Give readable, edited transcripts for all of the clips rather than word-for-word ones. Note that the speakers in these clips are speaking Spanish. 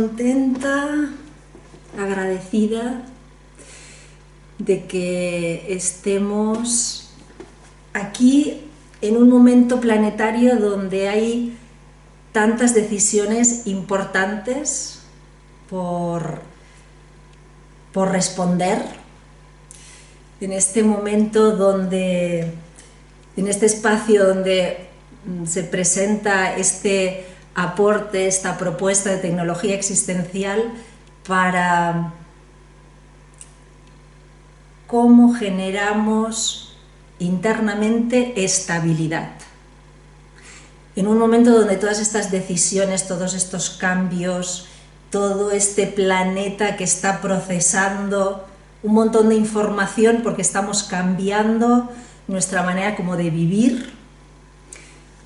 contenta, agradecida de que estemos aquí en un momento planetario donde hay tantas decisiones importantes por responder, en este momento donde, en este espacio donde se presenta este aporte, esta propuesta de tecnología existencial para cómo generamos internamente estabilidad. En un momento donde todas estas decisiones, todos estos cambios, todo este planeta que está procesando un montón de información porque estamos cambiando nuestra manera como de vivir,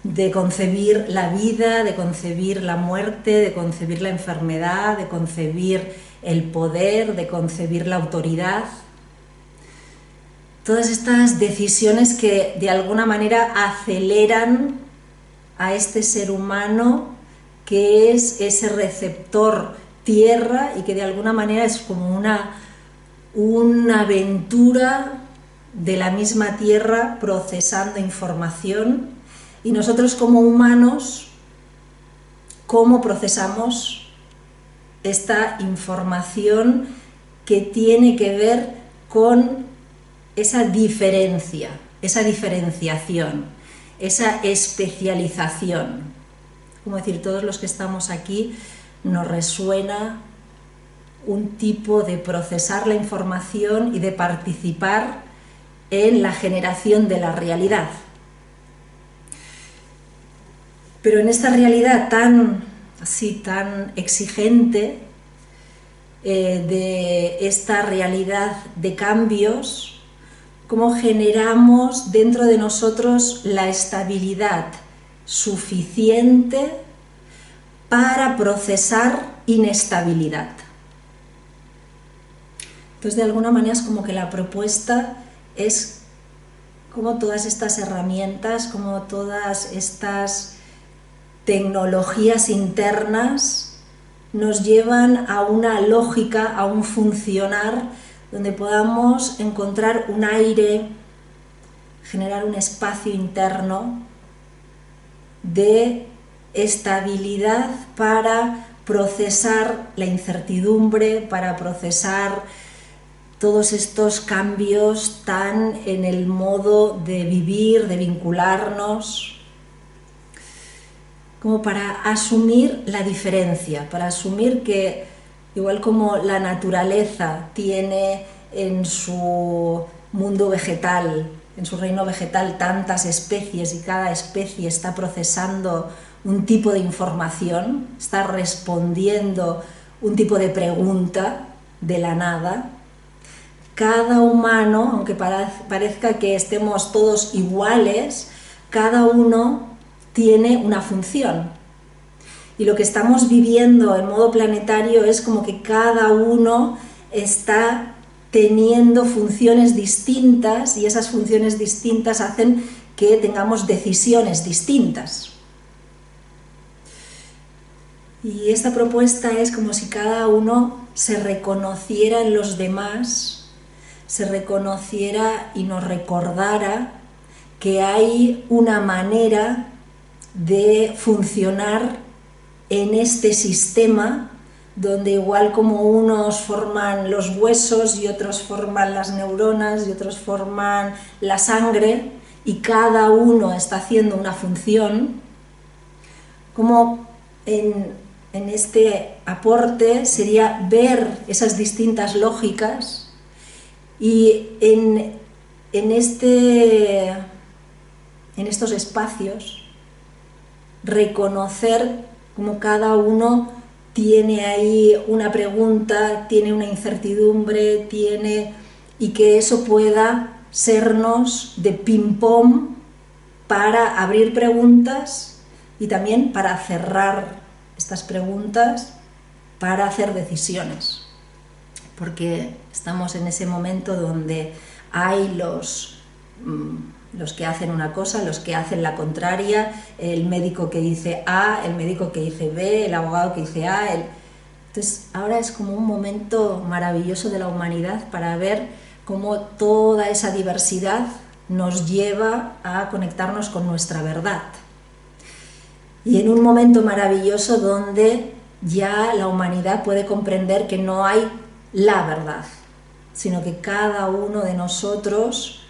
de concebir la vida, de concebir la muerte, de concebir la enfermedad, de concebir el poder, de concebir la autoridad. Todas estas decisiones que de alguna manera aceleran a este ser humano que es ese receptor tierra y que de alguna manera es como una aventura de la misma tierra procesando información. Y nosotros como humanos, ¿cómo procesamos esta información que tiene que ver con esa diferencia, esa diferenciación, esa especialización? Como decir, todos los que estamos aquí nos resuena un tipo de procesar la información y de participar en la generación de la realidad. Pero en esta realidad tan exigente, de esta realidad de cambios, ¿cómo generamos dentro de nosotros la estabilidad suficiente para procesar inestabilidad? Entonces, de alguna manera es como que la propuesta es como todas estas herramientas, como todas estas tecnologías internas nos llevan a una lógica, a un funcionar donde podamos encontrar un aire, generar un espacio interno de estabilidad para procesar la incertidumbre, para procesar todos estos cambios tan en el modo de vivir, de vincularnos, como para asumir la diferencia, para asumir que igual como la naturaleza tiene en su mundo vegetal, en su reino vegetal tantas especies y cada especie está procesando un tipo de información, está respondiendo un tipo de pregunta de la nada, cada humano, aunque parezca que estemos todos iguales, cada uno tiene una función. Y lo que estamos viviendo en modo planetario es como que cada uno está teniendo funciones distintas y esas funciones distintas hacen que tengamos decisiones distintas. Y esta propuesta es como si cada uno se reconociera en los demás, se reconociera y nos recordara que hay una manera de funcionar en este sistema donde igual como unos forman los huesos y otros forman las neuronas y otros forman la sangre y cada uno está haciendo una función, como en este aporte sería ver esas distintas lógicas y en estos espacios reconocer cómo cada uno tiene ahí una pregunta, tiene una incertidumbre, y que eso pueda sernos de ping-pong para abrir preguntas y también para cerrar estas preguntas, para hacer decisiones. Porque estamos en ese momento donde hay los que hacen una cosa, los que hacen la contraria, el médico que dice A, el médico que dice B, el abogado que dice A, Entonces ahora es como un momento maravilloso de la humanidad para ver cómo toda esa diversidad nos lleva a conectarnos con nuestra verdad. Y en un momento maravilloso donde ya la humanidad puede comprender que no hay la verdad, sino que cada uno de nosotros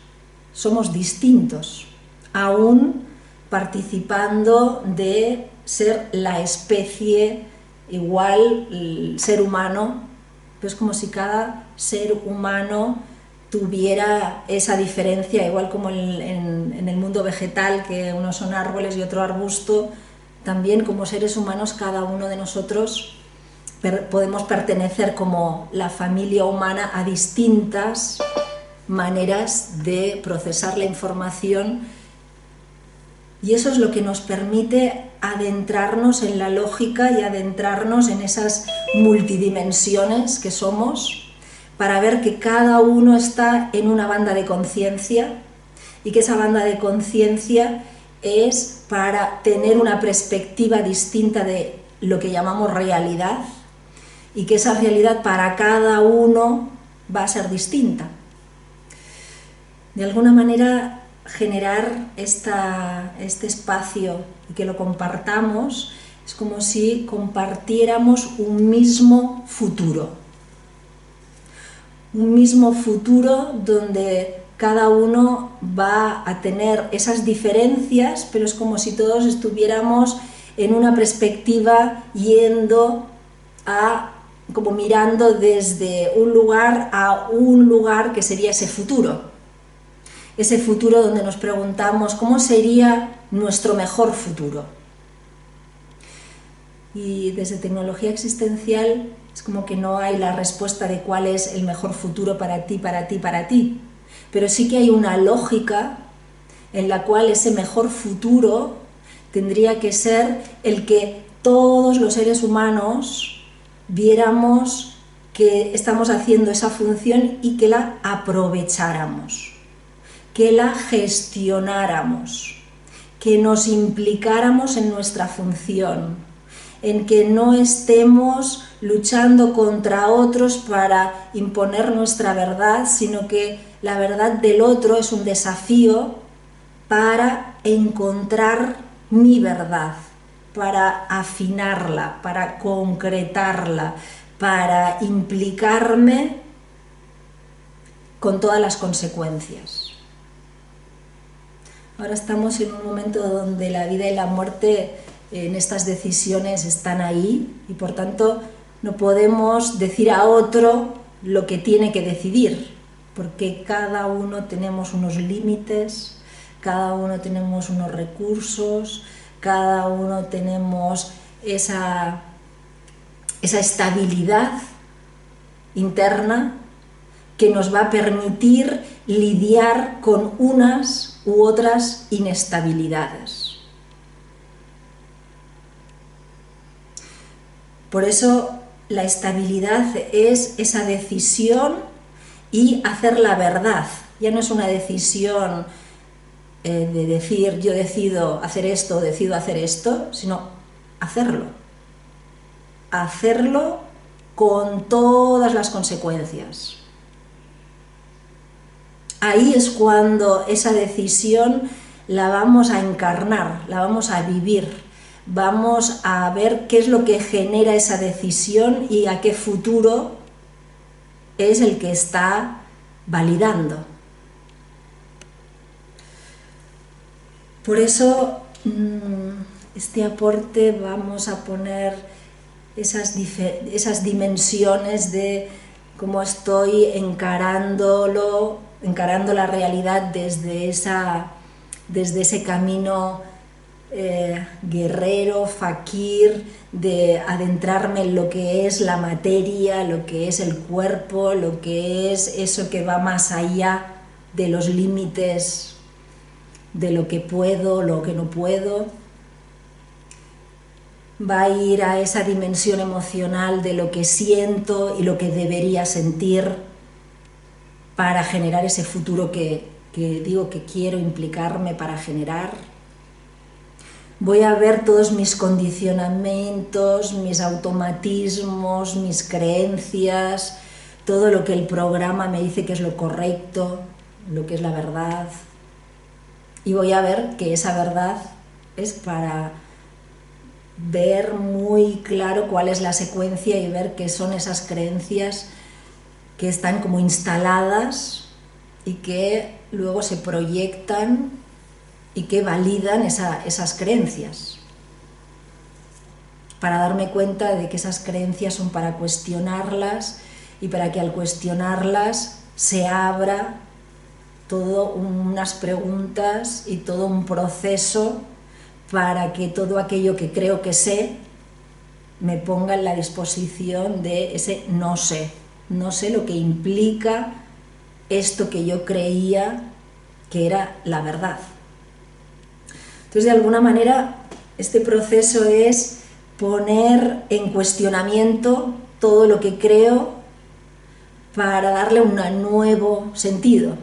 somos distintos, aún participando de ser la especie igual, el ser humano, pero es como si cada ser humano tuviera esa diferencia, igual como en el mundo vegetal, que unos son árboles y otro arbusto. También como seres humanos cada uno de nosotros podemos pertenecer como la familia humana a distintas maneras de procesar la información, y eso es lo que nos permite adentrarnos en la lógica y adentrarnos en esas multidimensiones que somos, para ver que cada uno está en una banda de conciencia y que esa banda de conciencia es para tener una perspectiva distinta de lo que llamamos realidad, y que esa realidad para cada uno va a ser distinta. De alguna manera, generar este espacio y que lo compartamos es como si compartiéramos un mismo futuro. Un mismo futuro donde cada uno va a tener esas diferencias, pero es como si todos estuviéramos en una perspectiva yendo como mirando desde un lugar a un lugar que sería ese futuro. Ese futuro donde nos preguntamos cómo sería nuestro mejor futuro. Y desde tecnología existencial es como que no hay la respuesta de cuál es el mejor futuro para ti, para ti, para ti. Pero sí que hay una lógica en la cual ese mejor futuro tendría que ser el que todos los seres humanos viéramos que estamos haciendo esa función y que la aprovecháramos, que la gestionáramos, que nos implicáramos en nuestra función, en que no estemos luchando contra otros para imponer nuestra verdad, sino que la verdad del otro es un desafío para encontrar mi verdad, para afinarla, para concretarla, para implicarme con todas las consecuencias. Ahora estamos en un momento donde la vida y la muerte en estas decisiones están ahí, y por tanto no podemos decir a otro lo que tiene que decidir, porque cada uno tenemos unos límites, cada uno tenemos unos recursos, cada uno tenemos esa estabilidad interna que nos va a permitir lidiar con unas u otras inestabilidades. Por eso la estabilidad es esa decisión y hacer la verdad. Ya no es una decisión de decir yo decido hacer esto o decido hacer esto, sino hacerlo. Hacerlo con todas las consecuencias. Ahí es cuando esa decisión la vamos a encarnar, la vamos a vivir. Vamos a ver qué es lo que genera esa decisión y a qué futuro es el que está validando. Por eso, este aporte vamos a poner esas dimensiones de cómo estoy encarando la realidad desde ese camino guerrero, fakir, de adentrarme en lo que es la materia, lo que es el cuerpo, lo que es eso que va más allá de los límites de lo que puedo, lo que no puedo. Va a ir a esa dimensión emocional de lo que siento y lo que debería sentir para generar ese futuro que digo que quiero implicarme para generar. voy a ver todos mis condicionamientos, mis automatismos, mis creencias, todo lo que el programa me dice que es lo correcto, lo que es la verdad. Y voy a ver que esa verdad es para ver muy claro cuál es la secuencia y ver qué son esas creencias que están como instaladas y que luego se proyectan y que validan esas creencias. Para darme cuenta de que esas creencias son para cuestionarlas y para que al cuestionarlas se abra todo unas preguntas y todo un proceso para que todo aquello que creo que sé me ponga en la disposición de ese no sé lo que implica esto que yo creía que era la verdad. Entonces, de alguna manera, este proceso es poner en cuestionamiento todo lo que creo para darle un nuevo sentido.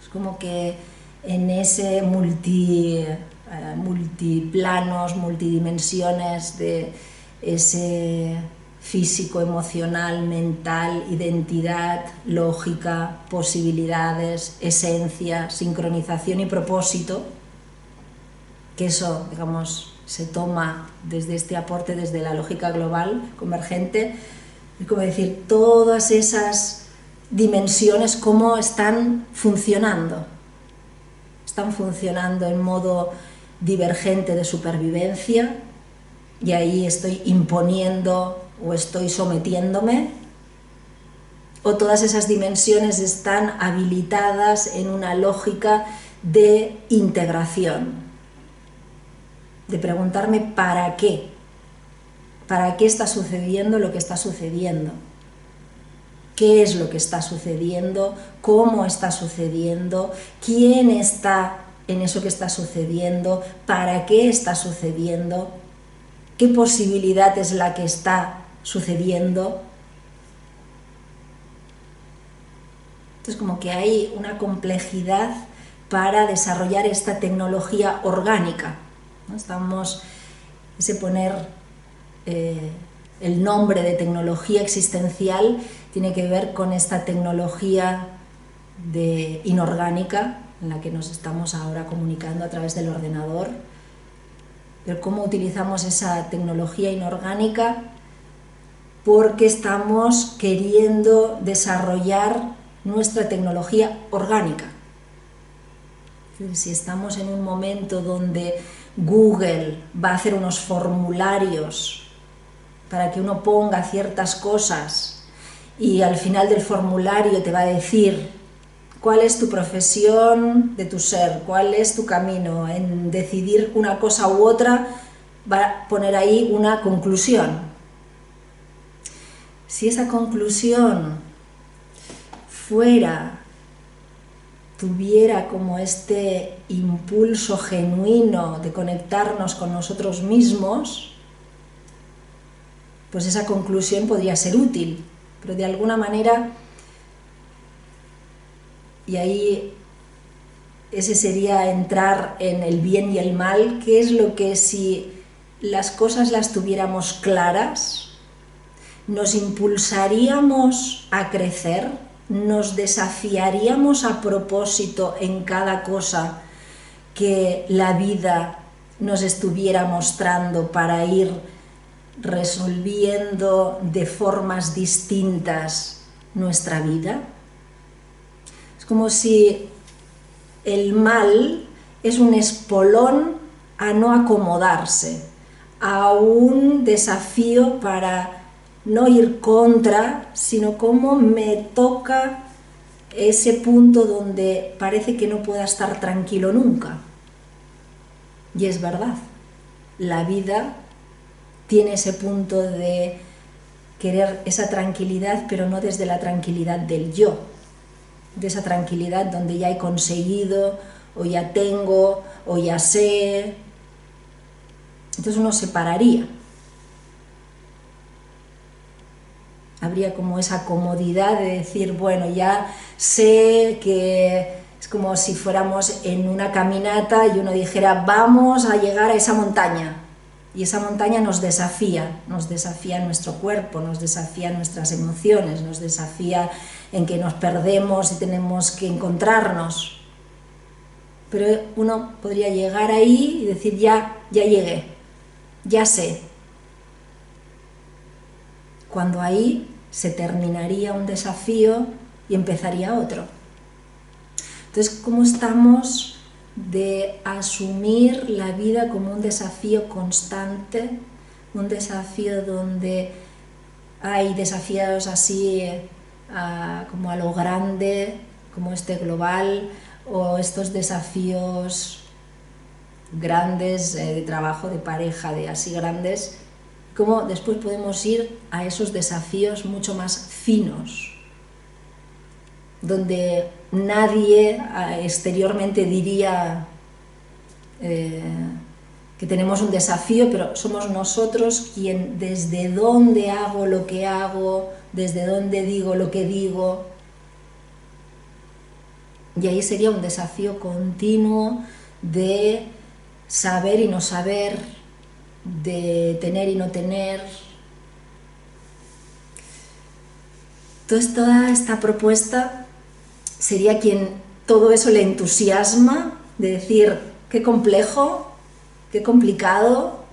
Es como que en ese multiplanos, multidimensiones de ese físico, emocional, mental, identidad, lógica, posibilidades, esencia, sincronización y propósito, que eso, digamos, se toma desde este aporte, desde la lógica global, convergente, es como decir, todas esas dimensiones, cómo están funcionando. Están funcionando en modo divergente de supervivencia, y ahí estoy imponiendo o estoy sometiéndome, o todas esas dimensiones están habilitadas en una lógica de integración, de preguntarme ¿para qué? ¿Para qué está sucediendo lo que está sucediendo? ¿Qué es lo que está sucediendo? ¿Cómo está sucediendo? ¿Quién está en eso que está sucediendo? ¿Para qué está sucediendo? ¿Qué posibilidad es la que está sucediendo? Entonces, como que hay una complejidad para desarrollar esta tecnología orgánica, ¿no? Ese poner el nombre de tecnología existencial tiene que ver con esta tecnología inorgánica en la que nos estamos ahora comunicando a través del ordenador. Pero cómo utilizamos esa tecnología inorgánica, porque estamos queriendo desarrollar nuestra tecnología orgánica. Si estamos en un momento donde Google va a hacer unos formularios para que uno ponga ciertas cosas y al final del formulario te va a decir cuál es tu profesión de tu ser, cuál es tu camino, en decidir una cosa u otra, va a poner ahí una conclusión. Si esa conclusión tuviera como este impulso genuino de conectarnos con nosotros mismos, pues esa conclusión podría ser útil, pero de alguna manera, y ahí ese sería entrar en el bien y el mal, que es lo que si las cosas las tuviéramos claras, nos impulsaríamos a crecer, nos desafiaríamos a propósito en cada cosa que la vida nos estuviera mostrando para ir resolviendo de formas distintas nuestra vida. Es como si el mal es un espolón a no acomodarse, a un desafío para no ir contra, sino como me toca ese punto donde parece que no pueda estar tranquilo nunca. Y es verdad, la vida tiene ese punto de querer esa tranquilidad, pero no desde la tranquilidad del yo, de esa tranquilidad donde ya he conseguido, o ya tengo, o ya sé. Entonces uno se pararía. Habría como esa comodidad de decir, bueno, ya sé que Es como si fuéramos en una caminata y uno dijera, vamos a llegar a esa montaña. Y esa montaña nos desafía nuestro cuerpo, nos desafía nuestras emociones, nos desafía en que nos perdemos y tenemos que encontrarnos. Pero uno podría llegar ahí y decir, ya llegué, ya sé. Cuando ahí se terminaría un desafío y empezaría otro. Entonces, ¿cómo estamos de asumir la vida como un desafío constante, un desafío donde hay desafíos así como a lo grande, como este global, o estos desafíos grandes de trabajo, de pareja, de así grandes, cómo después podemos ir a esos desafíos mucho más finos, donde nadie exteriormente diría que tenemos un desafío, pero somos nosotros quien desde dónde hago lo que hago, desde dónde digo lo que digo, y ahí sería un desafío continuo de saber y no saber, de tener y no tener. Entonces toda esta propuesta sería quien todo eso le entusiasma, de decir, qué complejo, qué complicado,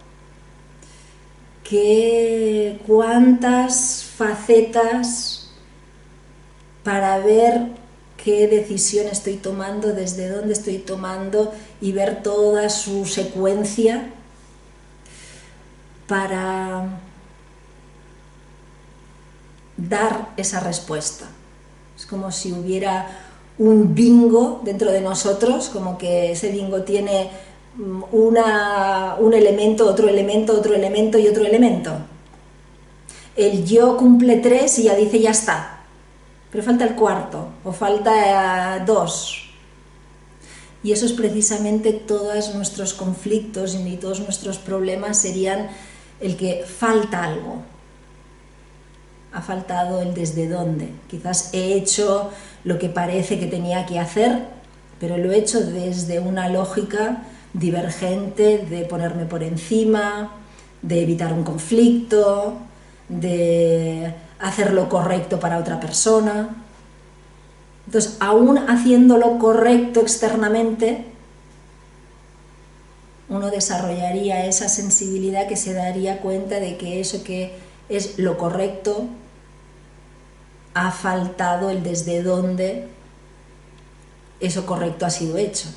cuántas facetas para ver qué decisión estoy tomando, desde dónde estoy tomando y ver toda su secuencia para dar esa respuesta. Es como si hubiera un bingo dentro de nosotros, como que ese bingo tiene un elemento, otro elemento, otro elemento y otro elemento. El yo cumple 3 y ya dice ya está, pero falta el cuarto o falta 2. Y eso es precisamente todos nuestros conflictos y todos nuestros problemas serían el que falta algo. Ha faltado el desde dónde. Quizás he hecho lo que parece que tenía que hacer, pero lo he hecho desde una lógica divergente de ponerme por encima, de evitar un conflicto, de hacer lo correcto para otra persona. Entonces, aún haciendo lo correcto externamente, uno desarrollaría esa sensibilidad que se daría cuenta de que eso que es lo correcto ha faltado el desde dónde eso correcto ha sido hecho.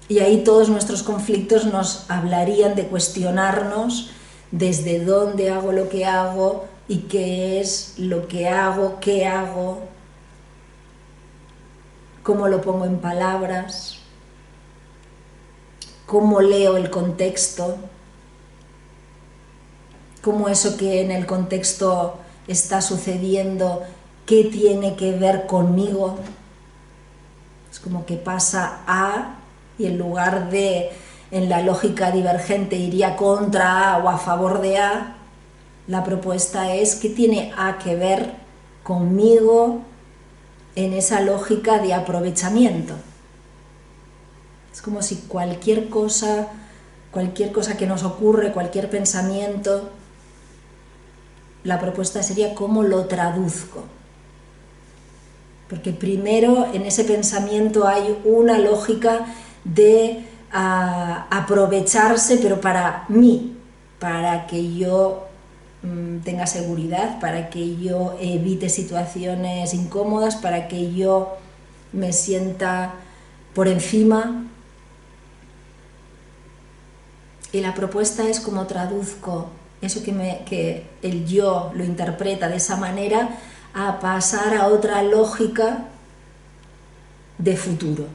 Y ahí todos nuestros conflictos nos hablarían de cuestionarnos desde dónde hago lo que hago y qué es lo que hago, qué hago, cómo lo pongo en palabras, cómo leo el contexto, cómo eso que en el contexto está sucediendo, qué tiene que ver conmigo. Es como que pasa A y en lugar de, en la lógica divergente, iría contra A o a favor de A, la propuesta es qué tiene A que ver conmigo en esa lógica de aprovechamiento. Es como si cualquier cosa que nos ocurre, cualquier pensamiento, la propuesta sería cómo lo traduzco. Porque primero en ese pensamiento hay una lógica de aprovecharse, pero para mí, para que yo tenga seguridad, para que yo evite situaciones incómodas, para que yo me sienta por encima. Y la propuesta es cómo traduzco eso que el yo lo interpreta de esa manera a pasar a otra lógica de futuro.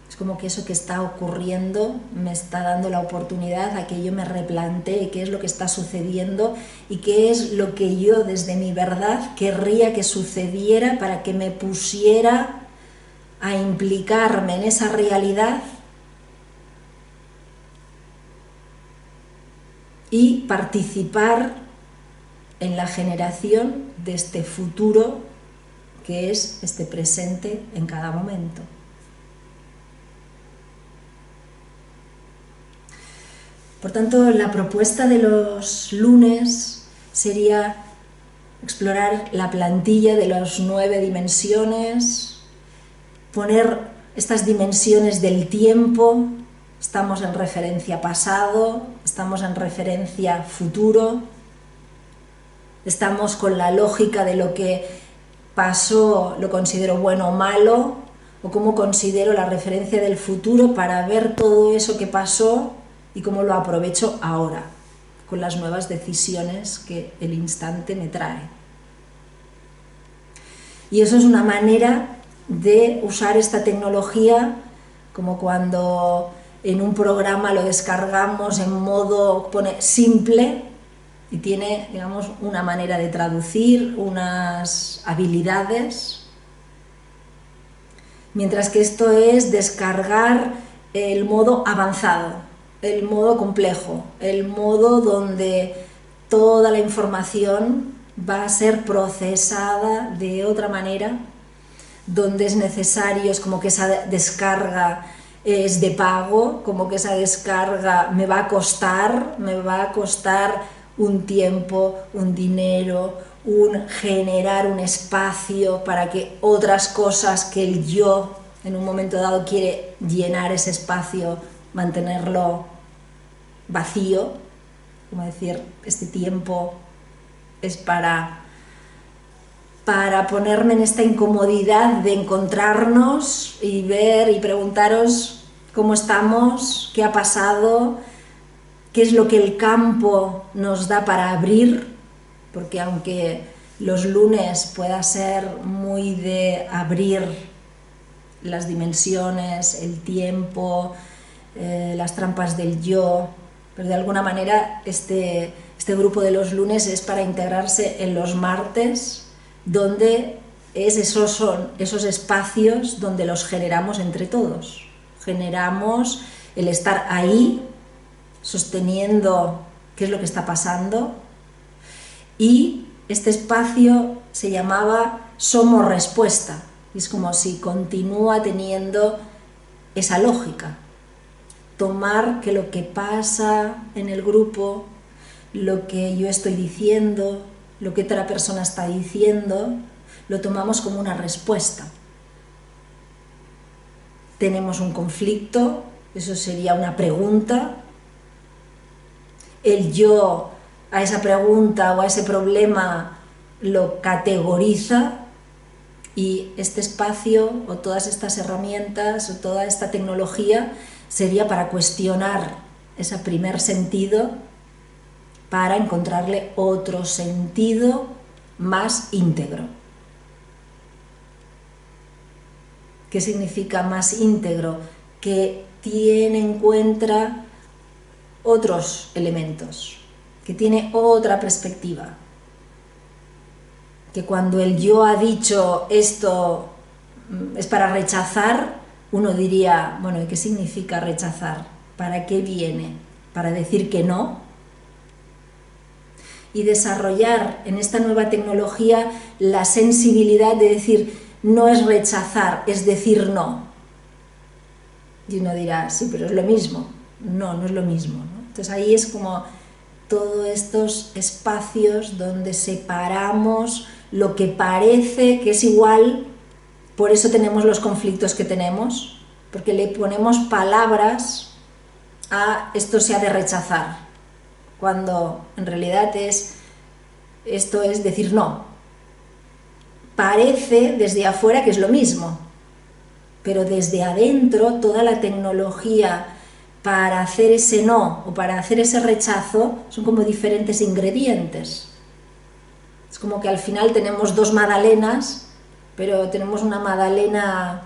Es como que eso que está ocurriendo me está dando la oportunidad a que yo me replantee qué es lo que está sucediendo y qué es lo que yo desde mi verdad querría que sucediera para que me pusiera a implicarme en esa realidad y participar en la generación de este futuro que es este presente en cada momento. Por tanto, la propuesta de los lunes sería explorar la plantilla de las 9 dimensiones, poner estas dimensiones del tiempo. Estamos en referencia pasado, estamos en referencia futuro, estamos con la lógica de lo que pasó, lo considero bueno o malo, o cómo considero la referencia del futuro para ver todo eso que pasó y cómo lo aprovecho ahora, con las nuevas decisiones que el instante me trae. Y eso es una manera de usar esta tecnología como cuando en un programa lo descargamos en modo simple y tiene, digamos, una manera de traducir, unas habilidades, mientras que esto es descargar el modo avanzado, el modo complejo, el modo donde toda la información va a ser procesada de otra manera, donde es necesario, es como que esa descarga es de pago, como que esa descarga me va a costar un tiempo, un dinero, generar un espacio para que otras cosas que el yo en un momento dado quiere llenar ese espacio, mantenerlo vacío, como decir, este tiempo es para ponerme en esta incomodidad de encontrarnos y ver y preguntaros cómo estamos, qué ha pasado, qué es lo que el campo nos da para abrir, porque aunque los lunes pueda ser muy de abrir las dimensiones, el tiempo, las trampas del yo, pero de alguna manera este grupo de los lunes es para integrarse en los martes, donde son esos espacios donde los generamos entre todos. Generamos el estar ahí, sosteniendo qué es lo que está pasando, y este espacio se llamaba Somos Respuesta, y es como si continúa teniendo esa lógica. Tomar que lo que pasa en el grupo, lo que yo estoy diciendo, lo que otra persona está diciendo, lo tomamos como una respuesta. Tenemos un conflicto, eso sería una pregunta. El yo a esa pregunta o a ese problema lo categoriza, y este espacio o todas estas herramientas o toda esta tecnología sería para cuestionar ese primer sentido, para encontrarle otro sentido más íntegro. ¿Qué significa más íntegro? Que tiene en cuenta otros elementos, que tiene otra perspectiva. Que cuando el yo ha dicho esto es para rechazar, uno diría, bueno, ¿y qué significa rechazar? ¿Para qué viene? ¿Para decir que no? Y desarrollar en esta nueva tecnología la sensibilidad de decir, no es rechazar, es decir no. Y uno dirá, sí, pero es lo mismo. No, no es lo mismo, ¿no? Entonces ahí es como todos estos espacios donde separamos lo que parece que es igual, por eso tenemos los conflictos que tenemos, porque le ponemos palabras a esto se ha de rechazar, cuando en realidad esto es decir no. Parece desde afuera que es lo mismo, pero desde adentro toda la tecnología para hacer ese no o para hacer ese rechazo son como diferentes ingredientes. Es como que al final tenemos dos magdalenas, pero tenemos una magdalena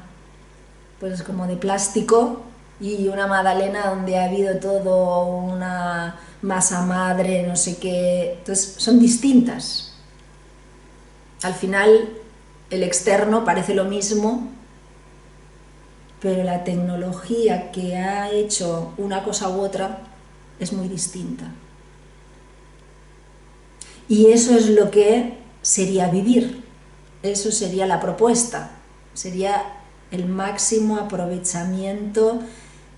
pues como de plástico y una magdalena donde ha habido todo una masa madre, no sé qué. Entonces son distintas. Al final el externo parece lo mismo, pero la tecnología que ha hecho una cosa u otra es muy distinta. Y eso es lo que sería vivir, eso sería la propuesta, sería el máximo aprovechamiento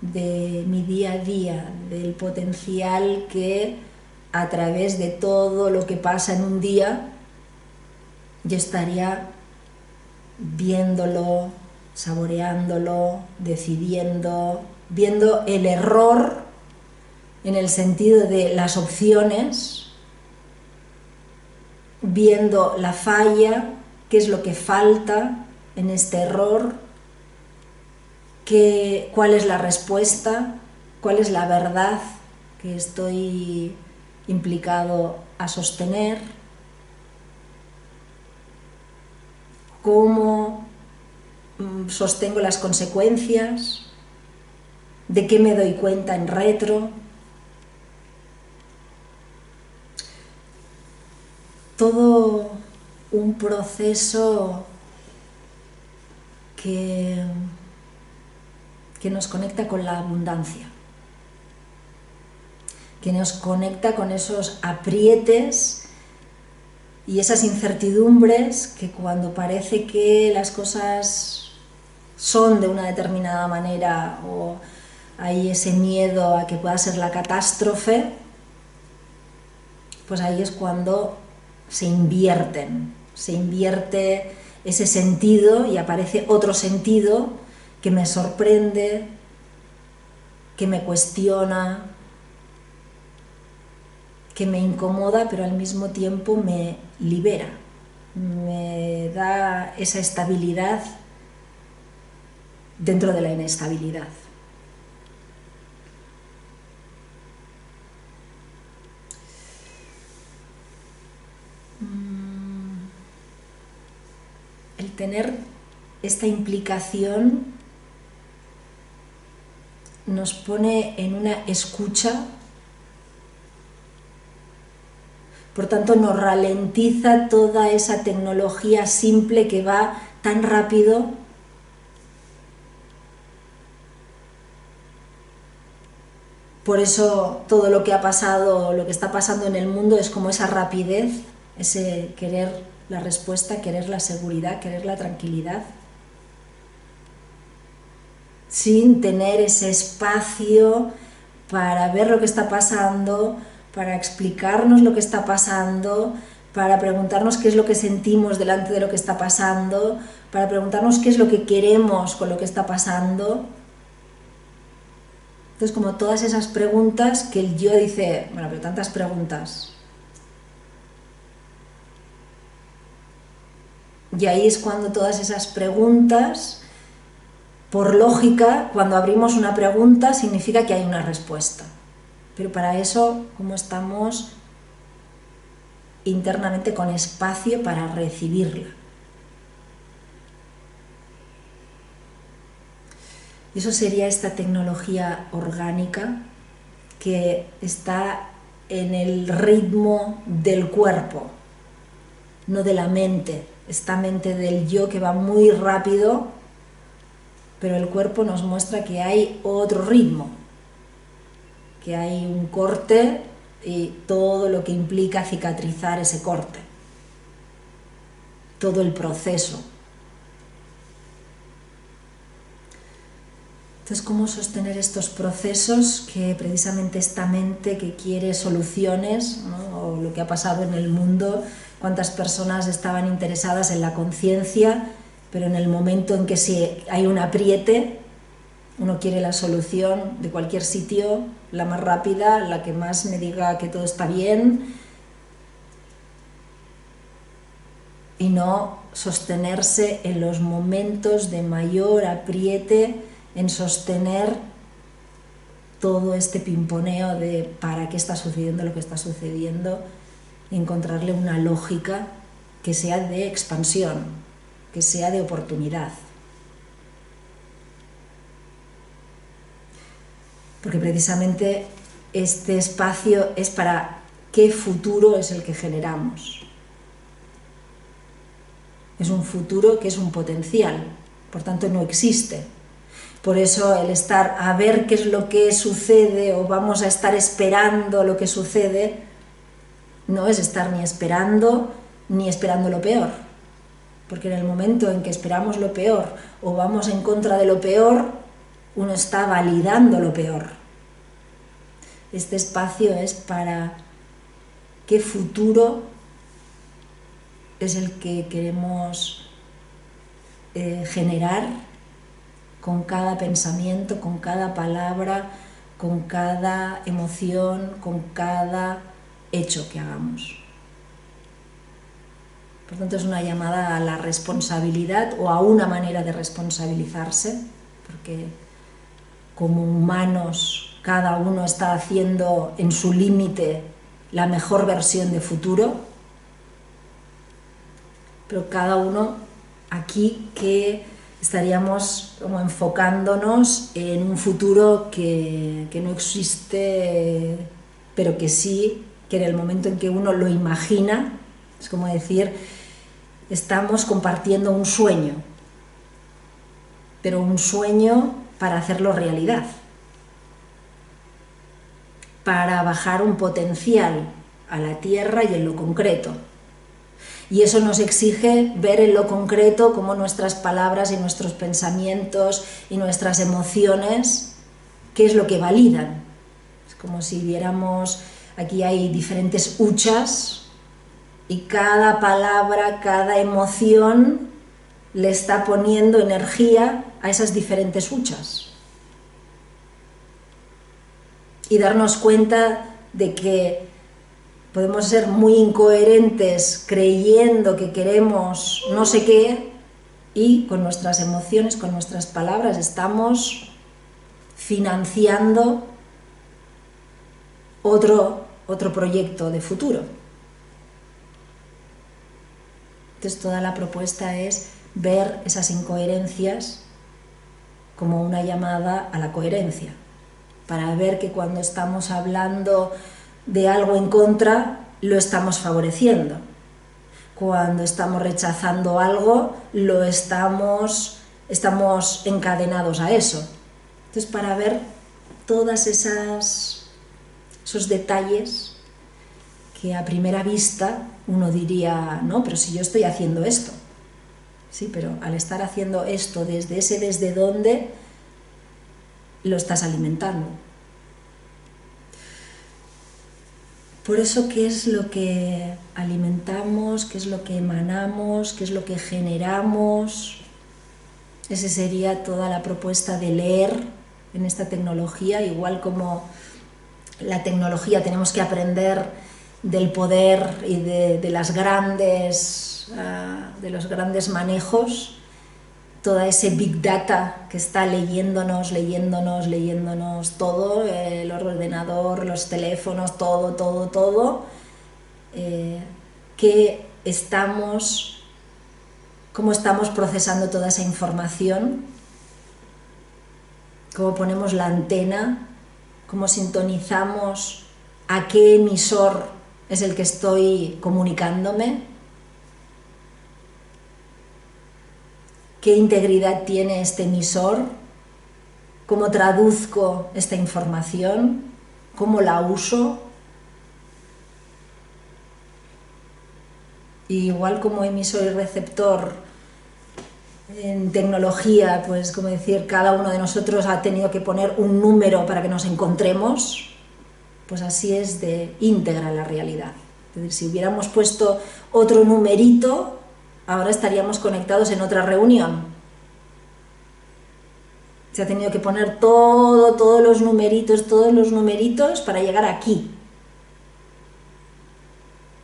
de mi día a día, del potencial que a través de todo lo que pasa en un día yo estaría viéndolo, saboreándolo, decidiendo, viendo el error en el sentido de las opciones, viendo la falla, qué es lo que falta en este error, cuál es la respuesta, cuál es la verdad que estoy implicado a sostener, cómo sostengo las consecuencias, de qué me doy cuenta en retro. Todo un proceso que nos conecta con la abundancia, que nos conecta con esos aprietes y esas incertidumbres que cuando parece que las cosas son de una determinada manera o hay ese miedo a que pueda ser la catástrofe, pues ahí es cuando se invierte ese sentido y aparece otro sentido que me sorprende, que me cuestiona, que me incomoda, pero al mismo tiempo me libera, me da esa estabilidad dentro de la inestabilidad. El tener esta implicación nos pone en una escucha, por tanto nos ralentiza toda esa tecnología simple que va tan rápido. Por eso todo lo que ha pasado, lo que está pasando en el mundo es como esa rapidez, ese querer la respuesta, querer la seguridad, querer la tranquilidad, sin tener ese espacio para ver lo que está pasando, para explicarnos lo que está pasando, para preguntarnos qué es lo que sentimos delante de lo que está pasando, para preguntarnos qué es lo que queremos con lo que está pasando. Entonces, como todas esas preguntas que el yo dice, bueno, pero tantas preguntas. Y ahí es cuando todas esas preguntas, por lógica, cuando abrimos una pregunta significa que hay una respuesta. Pero para eso, como estamos internamente con espacio para recibirla. Y eso sería esta tecnología orgánica que está en el ritmo del cuerpo, no de la mente. Esta mente del yo que va muy rápido, pero el cuerpo nos muestra que hay otro ritmo, que hay un corte y todo lo que implica cicatrizar ese corte, todo el proceso. Entonces, ¿cómo sostener estos procesos que precisamente esta mente que quiere soluciones, ¿no? O lo que ha pasado en el mundo, cuántas personas estaban interesadas en la conciencia, pero en el momento en que hay un apriete, uno quiere la solución de cualquier sitio, la más rápida, la que más me diga que todo está bien, y no sostenerse en los momentos de mayor apriete, en sostener todo este pimponeo de para qué está sucediendo lo que está sucediendo, y encontrarle una lógica que sea de expansión, que sea de oportunidad. Porque precisamente este espacio es para qué futuro es el que generamos. Es un futuro que es un potencial, por tanto no existe. Por eso el estar a ver qué es lo que sucede o vamos a estar esperando lo que sucede no es estar ni esperando lo peor. Porque en el momento en que esperamos lo peor o vamos en contra de lo peor, uno está validando lo peor. Este espacio es para qué futuro es el que queremos generar con cada pensamiento, con cada palabra, con cada emoción, con cada hecho que hagamos. Por tanto, es una llamada a la responsabilidad o a una manera de responsabilizarse, porque como humanos cada uno está haciendo en su límite la mejor versión de futuro, pero cada uno aquí que estaríamos como enfocándonos en un futuro que no existe, pero que sí, que en el momento en que uno lo imagina, es como decir, estamos compartiendo un sueño, pero un sueño para hacerlo realidad, para bajar un potencial a la tierra y en lo concreto. Y eso nos exige ver en lo concreto cómo nuestras palabras y nuestros pensamientos y nuestras emociones, qué es lo que validan. Es como si viéramos, aquí hay diferentes huchas y cada palabra, cada emoción le está poniendo energía a esas diferentes huchas. Y darnos cuenta de que podemos ser muy incoherentes creyendo que queremos no sé qué y con nuestras emociones, con nuestras palabras estamos financiando otro proyecto de futuro. Entonces toda la propuesta es ver esas incoherencias como una llamada a la coherencia, para ver que cuando estamos hablando de algo en contra, lo estamos favoreciendo. Cuando estamos rechazando algo, estamos encadenados a eso. Entonces, para ver todos esos detalles que a primera vista uno diría, no, pero si yo estoy haciendo esto. Sí, pero al estar haciendo esto desde dónde, lo estás alimentando. Por eso, ¿qué es lo que alimentamos? ¿Qué es lo que emanamos? ¿Qué es lo que generamos? Esa sería toda la propuesta de leer en esta tecnología, igual como la tecnología tenemos que aprender del poder y de los grandes manejos, toda ese big data que está leyéndonos todo, el ordenador, los teléfonos, todo, cómo estamos procesando toda esa información, cómo ponemos la antena, cómo sintonizamos a qué emisor es el que estoy comunicándome, qué integridad tiene este emisor, cómo traduzco esta información, cómo la uso. Y igual como emisor y receptor en tecnología, pues como decir, cada uno de nosotros ha tenido que poner un número para que nos encontremos, pues así es de íntegra la realidad. Es decir, si hubiéramos puesto otro numerito, ahora estaríamos conectados en otra reunión. Se ha tenido que poner todos los numeritos para llegar aquí.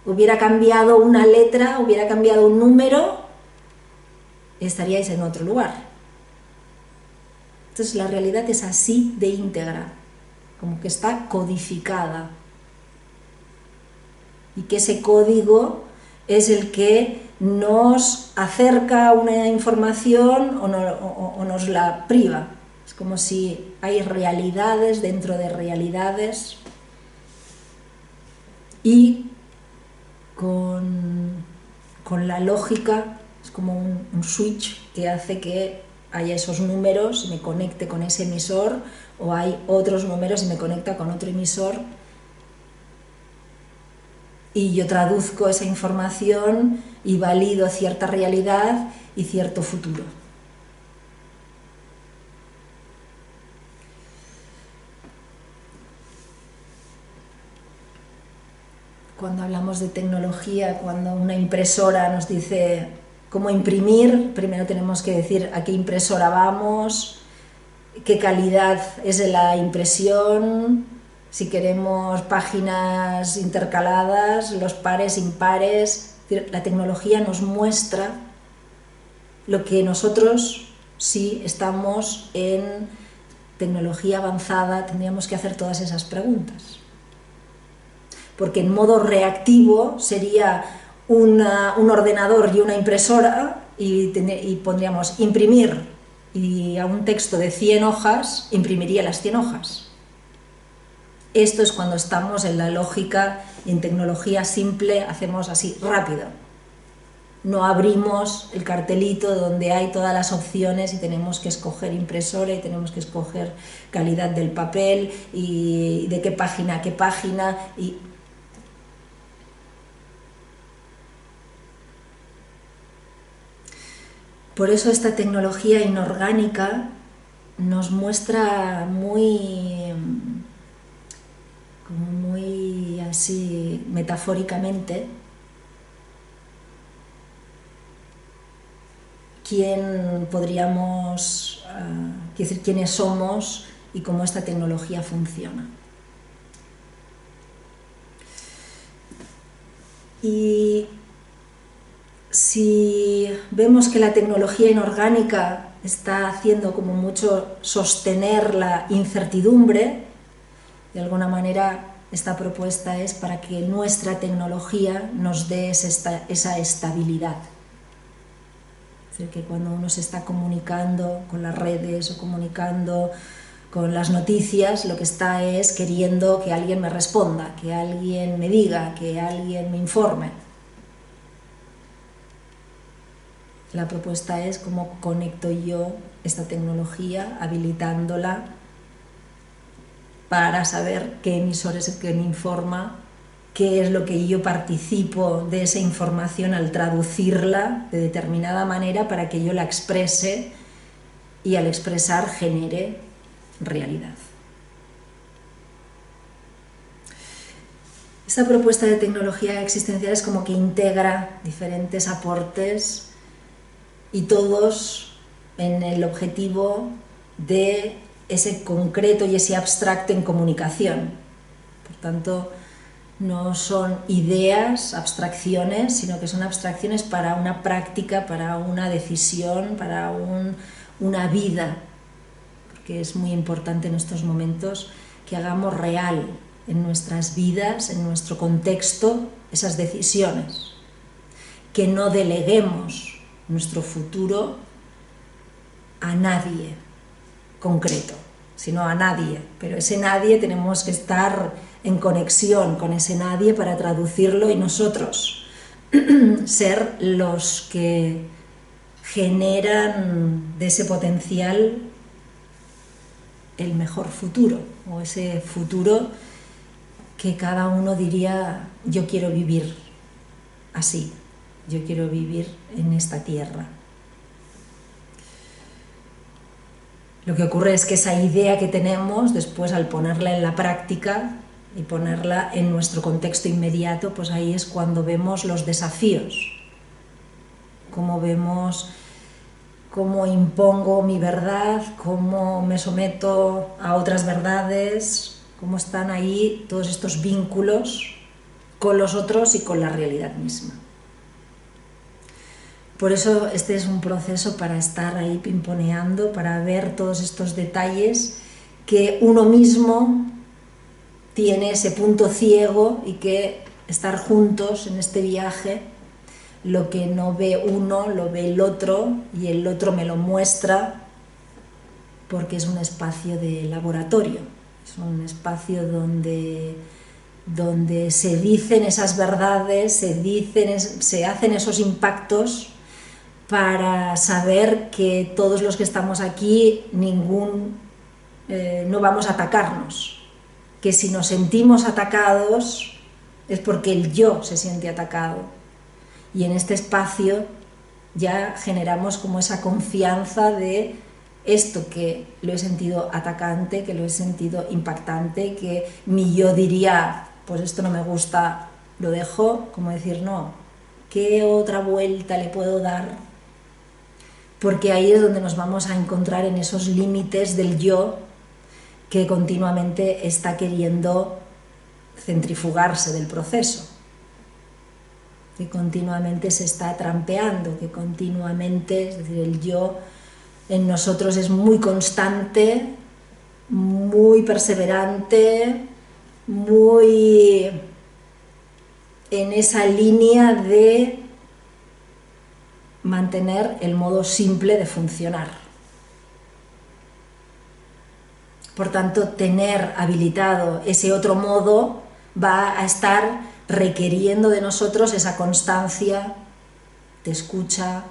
Hubiera cambiado una letra, hubiera cambiado un número, estaríais en otro lugar. Entonces la realidad es así de íntegra, como que está codificada. Y que ese código es el que nos acerca a una información o nos la priva. Es como si hay realidades dentro de realidades y con la lógica es como un switch que hace que haya esos números y me conecte con ese emisor, o hay otros números y me conecta con otro emisor. y yo traduzco esa información y valido cierta realidad y cierto futuro. Cuando hablamos de tecnología, cuando una impresora nos dice cómo imprimir, primero tenemos que decir a qué impresora vamos, qué calidad es de la impresión, si queremos páginas intercaladas, los pares, impares. La tecnología nos muestra lo que nosotros, si estamos en tecnología avanzada, tendríamos que hacer todas esas preguntas. Porque en modo reactivo sería un ordenador y una impresora y pondríamos imprimir, y a un texto de 100 hojas imprimiría las 100 hojas. Esto es cuando estamos en la lógica y en tecnología simple, hacemos así rápido. No abrimos el cartelito donde hay todas las opciones y tenemos que escoger impresora y tenemos que escoger calidad del papel y de qué página a qué página. Por eso esta tecnología inorgánica nos muestra muy así metafóricamente quiénes somos y cómo esta tecnología funciona. Y si vemos que la tecnología inorgánica está haciendo como mucho sostener la incertidumbre, de alguna manera esta propuesta es para que nuestra tecnología nos dé esa estabilidad. Es decir, que cuando uno se está comunicando con las redes o comunicando con las noticias, lo que está es queriendo que alguien me responda, que alguien me diga, que alguien me informe. La propuesta es cómo conecto yo esta tecnología, habilitándola para saber qué emisor es el que me informa, qué es lo que yo participo de esa información al traducirla de determinada manera para que yo la exprese y al expresar genere realidad. Esta propuesta de tecnología existencial es como que integra diferentes aportes y todos en el objetivo de ese concreto y ese abstracto en comunicación. Por tanto, no son ideas, abstracciones, sino que son abstracciones para una práctica, para una decisión, para una vida, porque es muy importante en estos momentos que hagamos real en nuestras vidas, en nuestro contexto, esas decisiones, que no deleguemos nuestro futuro a nadie concreto, sino a nadie, pero ese nadie tenemos que estar en conexión con ese nadie para traducirlo y nosotros ser los que generan de ese potencial el mejor futuro, o ese futuro que cada uno diría: yo quiero vivir así, yo quiero vivir en esta tierra. Lo que ocurre es que esa idea que tenemos, después al ponerla en la práctica y ponerla en nuestro contexto inmediato, pues ahí es cuando vemos los desafíos, cómo vemos cómo impongo mi verdad, cómo me someto a otras verdades, cómo están ahí todos estos vínculos con los otros y con la realidad misma. Por eso este es un proceso para estar ahí pimponeando, para ver todos estos detalles que uno mismo tiene ese punto ciego y que estar juntos en este viaje, lo que no ve uno lo ve el otro y el otro me lo muestra porque es un espacio de laboratorio, es un espacio donde se dicen esas verdades, se hacen esos impactos para saber que todos los que estamos aquí, no vamos a atacarnos, que si nos sentimos atacados es porque el yo se siente atacado. Y en este espacio ya generamos como esa confianza de esto que lo he sentido atacante, que lo he sentido impactante, que mi yo diría, pues esto no me gusta, lo dejo, como decir, no, ¿qué otra vuelta le puedo dar? Porque ahí es donde nos vamos a encontrar en esos límites del yo que continuamente está queriendo centrifugarse del proceso, que continuamente se está trampeando, que continuamente, es decir, el yo en nosotros es muy constante, muy perseverante, muy en esa línea de mantener el modo simple de funcionar. Por tanto, tener habilitado ese otro modo va a estar requiriendo de nosotros esa constancia de escucha,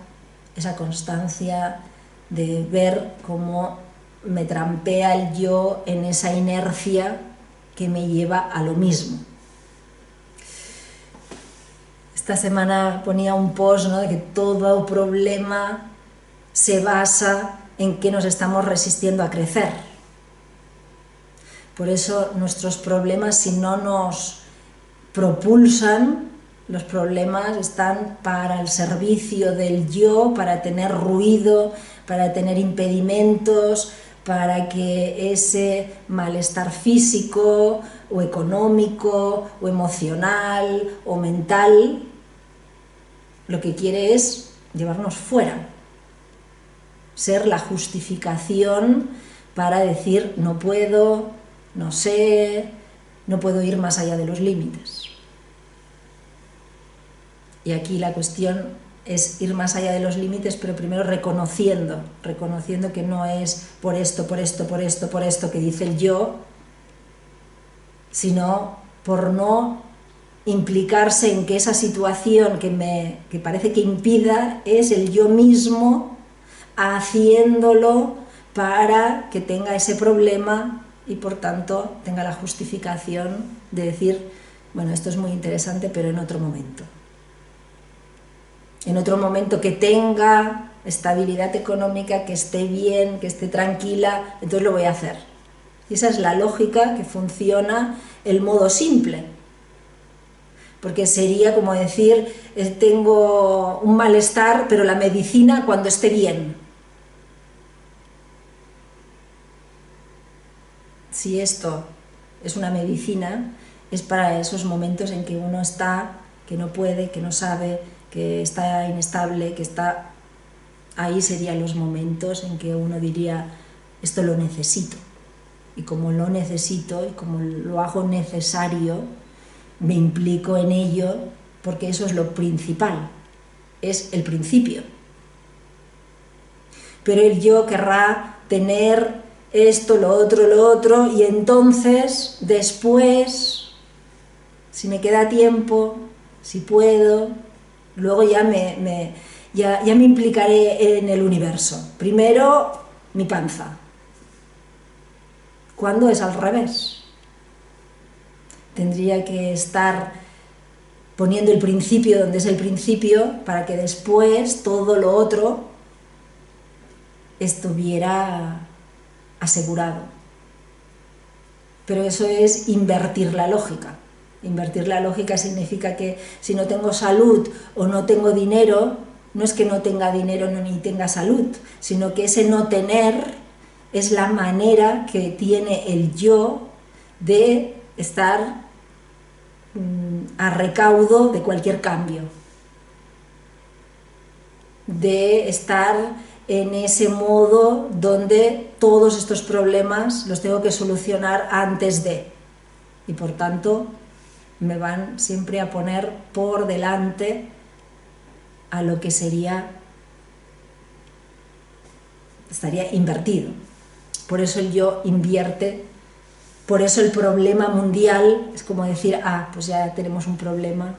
esa constancia de ver cómo me trampea el yo en esa inercia que me lleva a lo mismo. Esta semana ponía un post, ¿no?, de que todo problema se basa en que nos estamos resistiendo a crecer. Por eso nuestros problemas, si no nos propulsan, los problemas están para el servicio del yo, para tener ruido, para tener impedimentos, para que ese malestar físico o económico o emocional o mental lo que quiere es llevarnos fuera, ser la justificación para decir no puedo, no sé, no puedo ir más allá de los límites. Y aquí la cuestión es ir más allá de los límites, pero primero reconociendo que no es por esto que dice el yo, sino por no implicarse en que esa situación que parece que impida es el yo mismo haciéndolo para que tenga ese problema y por tanto tenga la justificación de decir, bueno, esto es muy interesante, pero en otro momento. En otro momento que tenga estabilidad económica, que esté bien, que esté tranquila, entonces lo voy a hacer. Y esa es la lógica que funciona el modo simple. Porque sería como decir, tengo un malestar, pero la medicina cuando esté bien. Si esto es una medicina, es para esos momentos en que uno está, que no puede, que no sabe, que está inestable, que está... Ahí serían los momentos en que uno diría, esto lo necesito. Y como lo necesito y como lo hago necesario, me implico en ello, porque eso es lo principal, es el principio. Pero el yo querrá tener esto, lo otro, y entonces, después, si me queda tiempo, si puedo, luego ya me implicaré en el universo. Primero, mi panza. ¿Cuándo es al revés? Tendría que estar poniendo el principio donde es el principio para que después todo lo otro estuviera asegurado. Pero eso es invertir la lógica. Invertir la lógica significa que si no tengo salud o no tengo dinero, no es que no tenga dinero ni tenga salud, sino que ese no tener es la manera que tiene el yo de estar a recaudo de cualquier cambio, de estar en ese modo donde todos estos problemas los tengo que solucionar antes de, y por tanto me van siempre a poner por delante a lo que estaría invertido. Por eso el yo invierte. Por eso el problema mundial es como decir, pues ya tenemos un problema,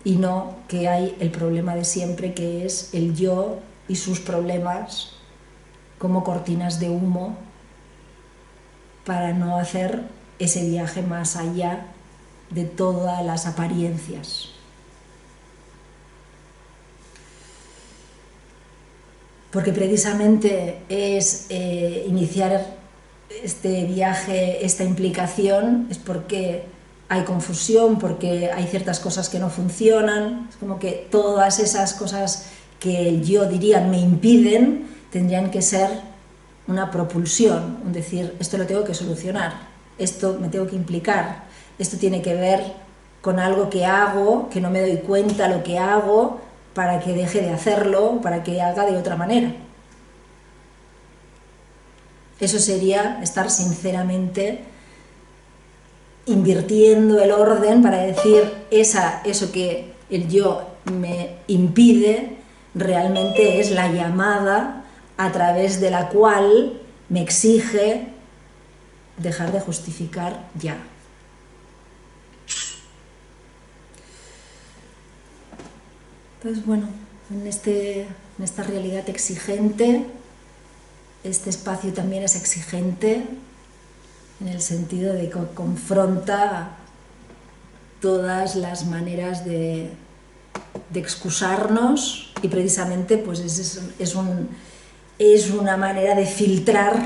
y no que hay el problema de siempre, que es el yo y sus problemas como cortinas de humo para no hacer ese viaje más allá de todas las apariencias. Porque precisamente es iniciar este viaje, esta implicación, es porque hay confusión, porque hay ciertas cosas que no funcionan, es como que todas esas cosas que yo diría me impiden tendrían que ser una propulsión, un decir, esto lo tengo que solucionar, esto me tengo que implicar, esto tiene que ver con algo que hago, que no me doy cuenta lo que hago, para que deje de hacerlo, para que haga de otra manera. Eso sería estar sinceramente invirtiendo el orden para decir eso que el yo me impide realmente es la llamada a través de la cual me exige dejar de justificar ya. Entonces, bueno, en esta realidad exigente, este espacio también es exigente en el sentido de que confronta todas las maneras de excusarnos, y precisamente pues es una manera de filtrar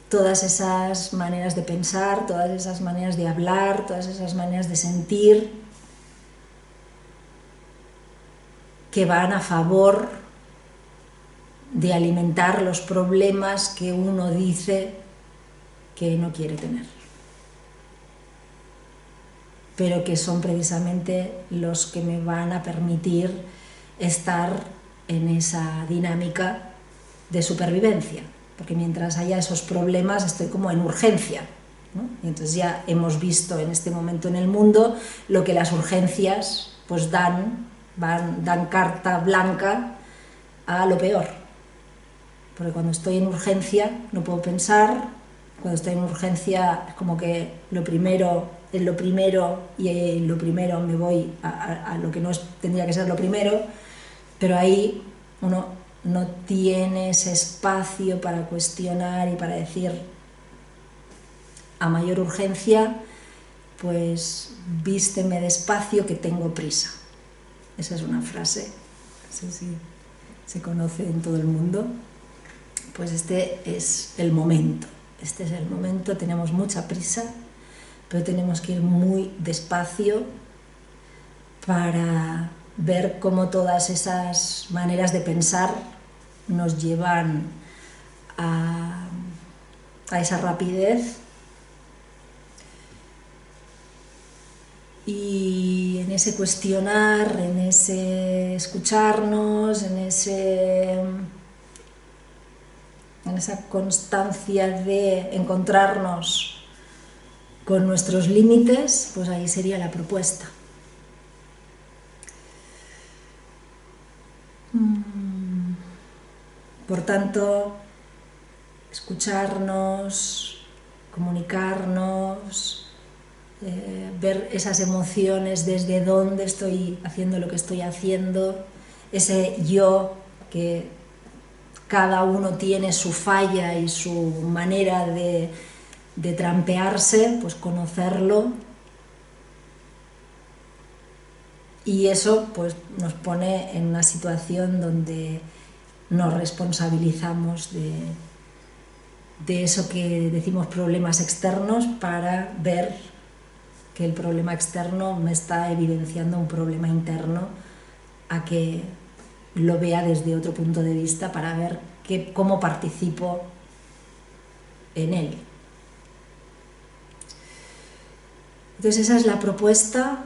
todas esas maneras de pensar, todas esas maneras de hablar, todas esas maneras de sentir que van a favor de alimentar los problemas que uno dice que no quiere tener, pero que son precisamente los que me van a permitir estar en esa dinámica de supervivencia, porque mientras haya esos problemas estoy como en urgencia, ¿no? Y entonces ya hemos visto en este momento en el mundo lo que las urgencias pues dan carta blanca a lo peor, porque cuando estoy en urgencia no puedo pensar, cuando estoy en urgencia es como que lo primero es lo primero y en lo primero me voy a lo que no tendría que ser lo primero, pero ahí uno no tiene ese espacio para cuestionar y para decir a mayor urgencia pues vísteme despacio que tengo prisa. Esa es una frase, no sé si se conoce en todo el mundo. Pues este es el momento, tenemos mucha prisa, pero tenemos que ir muy despacio para ver cómo todas esas maneras de pensar nos llevan a esa rapidez, y en ese cuestionar, en ese escucharnos, en esa constancia de encontrarnos con nuestros límites, pues ahí sería la propuesta. Por tanto, escucharnos, comunicarnos, ver esas emociones, desde dónde estoy haciendo lo que estoy haciendo, ese yo que cada uno tiene su falla y su manera de trampearse, pues conocerlo, y eso pues nos pone en una situación donde nos responsabilizamos de eso que decimos problemas externos, para ver que el problema externo me está evidenciando un problema interno, a que lo vea desde otro punto de vista para ver cómo participo en él. Entonces esa es la propuesta,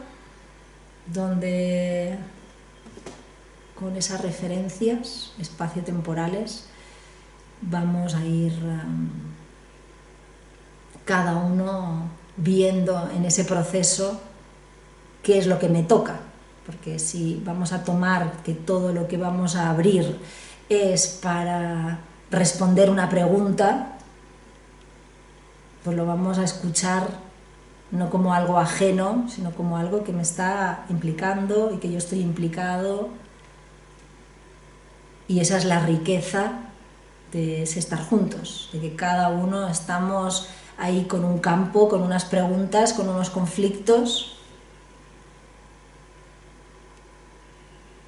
donde con esas referencias espaciotemporales vamos a ir cada uno viendo en ese proceso qué es lo que me toca, porque si vamos a tomar que todo lo que vamos a abrir es para responder una pregunta, pues lo vamos a escuchar no como algo ajeno, sino como algo que me está implicando y que yo estoy implicado, y esa es la riqueza de ese estar juntos, de que cada uno estamos ahí con un campo, con unas preguntas, con unos conflictos.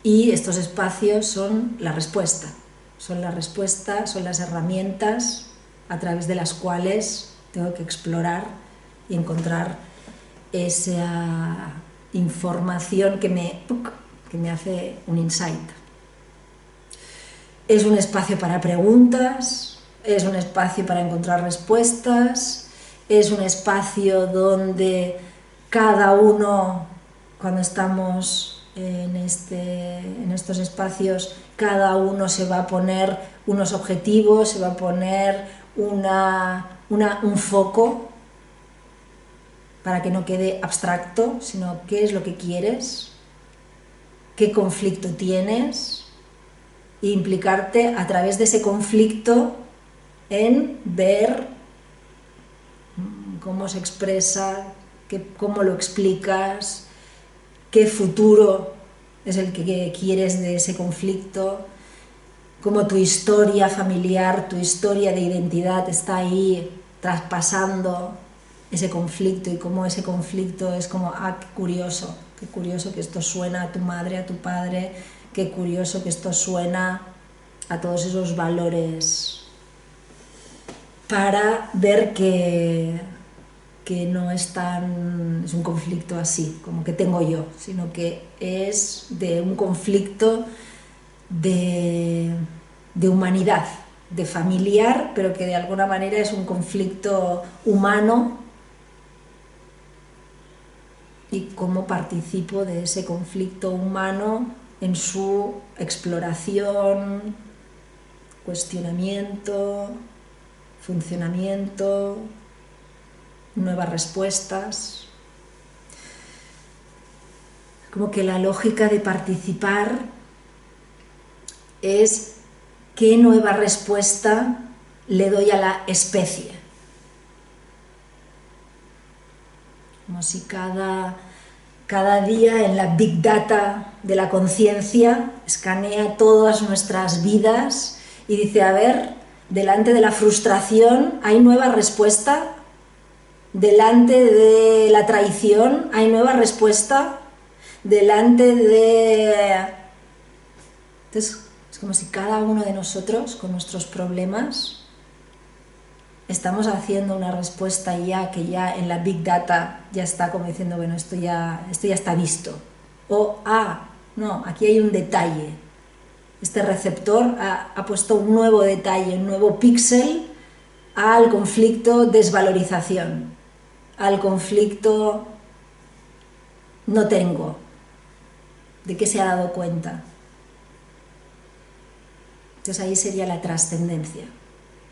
Y estos espacios son la respuesta, son las herramientas a través de las cuales tengo que explorar y encontrar esa información que me hace un insight. Es un espacio para preguntas, es un espacio para encontrar respuestas, es un espacio donde cada uno, cuando estamos en estos espacios, cada uno se va a poner unos objetivos, se va a poner un foco para que no quede abstracto, sino qué es lo que quieres, qué conflicto tienes, e implicarte a través de ese conflicto en ver cómo se expresa, cómo lo explicas, qué futuro es el que quieres de ese conflicto, cómo tu historia familiar, tu historia de identidad está ahí traspasando ese conflicto y cómo ese conflicto es como, qué curioso que esto suena a tu madre, a tu padre, qué curioso que esto suena a todos esos valores, para ver que no es un conflicto así, como que tengo yo, sino que es de un conflicto de humanidad, de familiar, pero que de alguna manera es un conflicto humano, y cómo participo de ese conflicto humano en su exploración, cuestionamiento, funcionamiento, nuevas respuestas. Como que la lógica de participar es qué nueva respuesta le doy a la especie. Como si cada día en la Big Data de la conciencia escanea todas nuestras vidas y dice, a ver, delante de la frustración hay nueva respuesta, delante de la traición hay nueva respuesta, delante de... Entonces, es como si cada uno de nosotros, con nuestros problemas, estamos haciendo una respuesta que ya en la Big Data ya está como diciendo, bueno, esto ya está visto. O, no, aquí hay un detalle. Este receptor ha puesto un nuevo detalle, un nuevo píxel al conflicto desvalorización, al conflicto no tengo. ¿De qué se ha dado cuenta? Entonces ahí sería la trascendencia.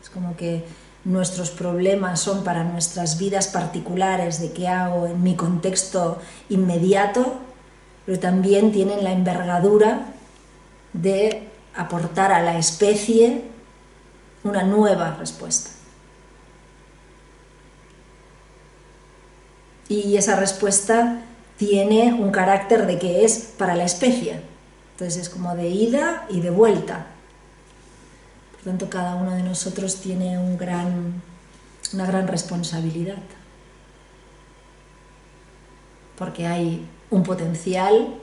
Es como que nuestros problemas son para nuestras vidas particulares, de qué hago en mi contexto inmediato, pero también tienen la envergadura de aportar a la especie una nueva respuesta. Y esa respuesta tiene un carácter de que es para la especie. Entonces es como de ida y de vuelta. Por tanto, cada uno de nosotros tiene una gran responsabilidad. Porque hay un potencial,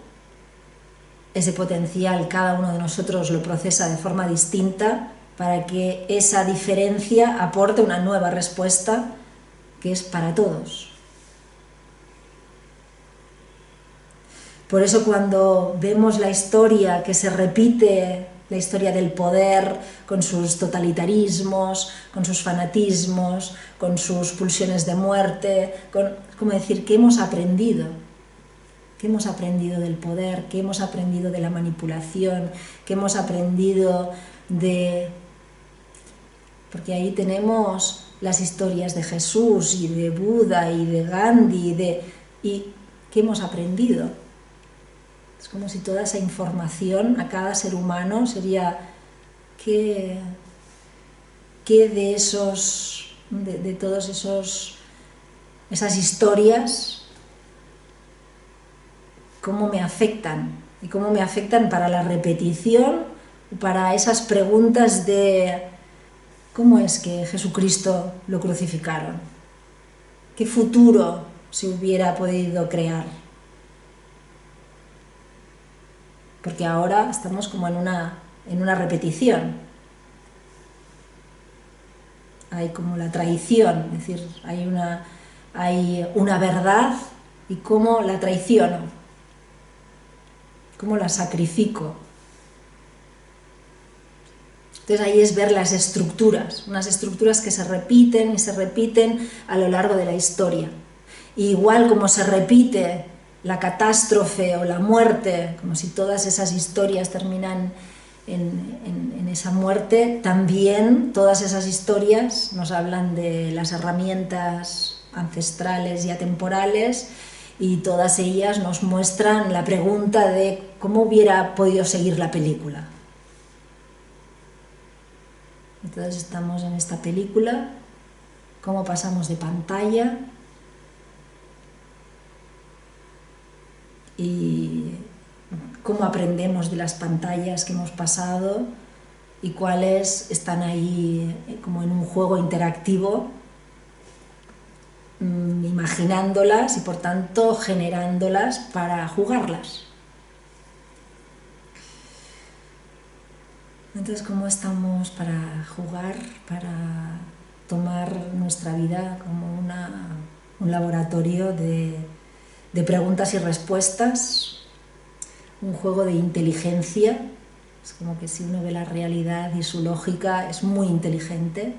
ese potencial cada uno de nosotros lo procesa de forma distinta para que esa diferencia aporte una nueva respuesta que es para todos. Por eso cuando vemos la historia que se repite, la historia del poder, con sus totalitarismos, con sus fanatismos, con sus pulsiones de muerte, como decir, ¿qué hemos aprendido? ¿Qué hemos aprendido del poder? ¿Qué hemos aprendido de la manipulación? ¿Qué hemos aprendido de...? Porque ahí tenemos las historias de Jesús y de Buda y de Gandhi ¿y qué hemos aprendido? Es como si toda esa información a cada ser humano sería ¿qué de esos, de todos esas historias, cómo me afectan? Y cómo me afectan para la repetición, para esas preguntas de ¿cómo es que Jesucristo lo crucificaron? ¿Qué futuro se hubiera podido crear? Porque ahora estamos como en una repetición. Hay como la traición, es decir, hay una verdad y cómo la traiciono, cómo la sacrifico. Entonces ahí es ver las estructuras, unas estructuras que se repiten y se repiten a lo largo de la historia. Y igual como se repite la catástrofe o la muerte, como si todas esas historias terminan en esa muerte, también todas esas historias nos hablan de las herramientas ancestrales y atemporales, y todas ellas nos muestran la pregunta de cómo hubiera podido seguir la película. Entonces estamos en esta película, cómo pasamos de pantalla y cómo aprendemos de las pantallas que hemos pasado y cuáles están ahí como en un juego interactivo, imaginándolas y por tanto generándolas para jugarlas. Entonces, ¿cómo estamos para jugar, para tomar nuestra vida como un laboratorio de preguntas y respuestas, un juego de inteligencia? Es como que si uno ve la realidad y su lógica es muy inteligente,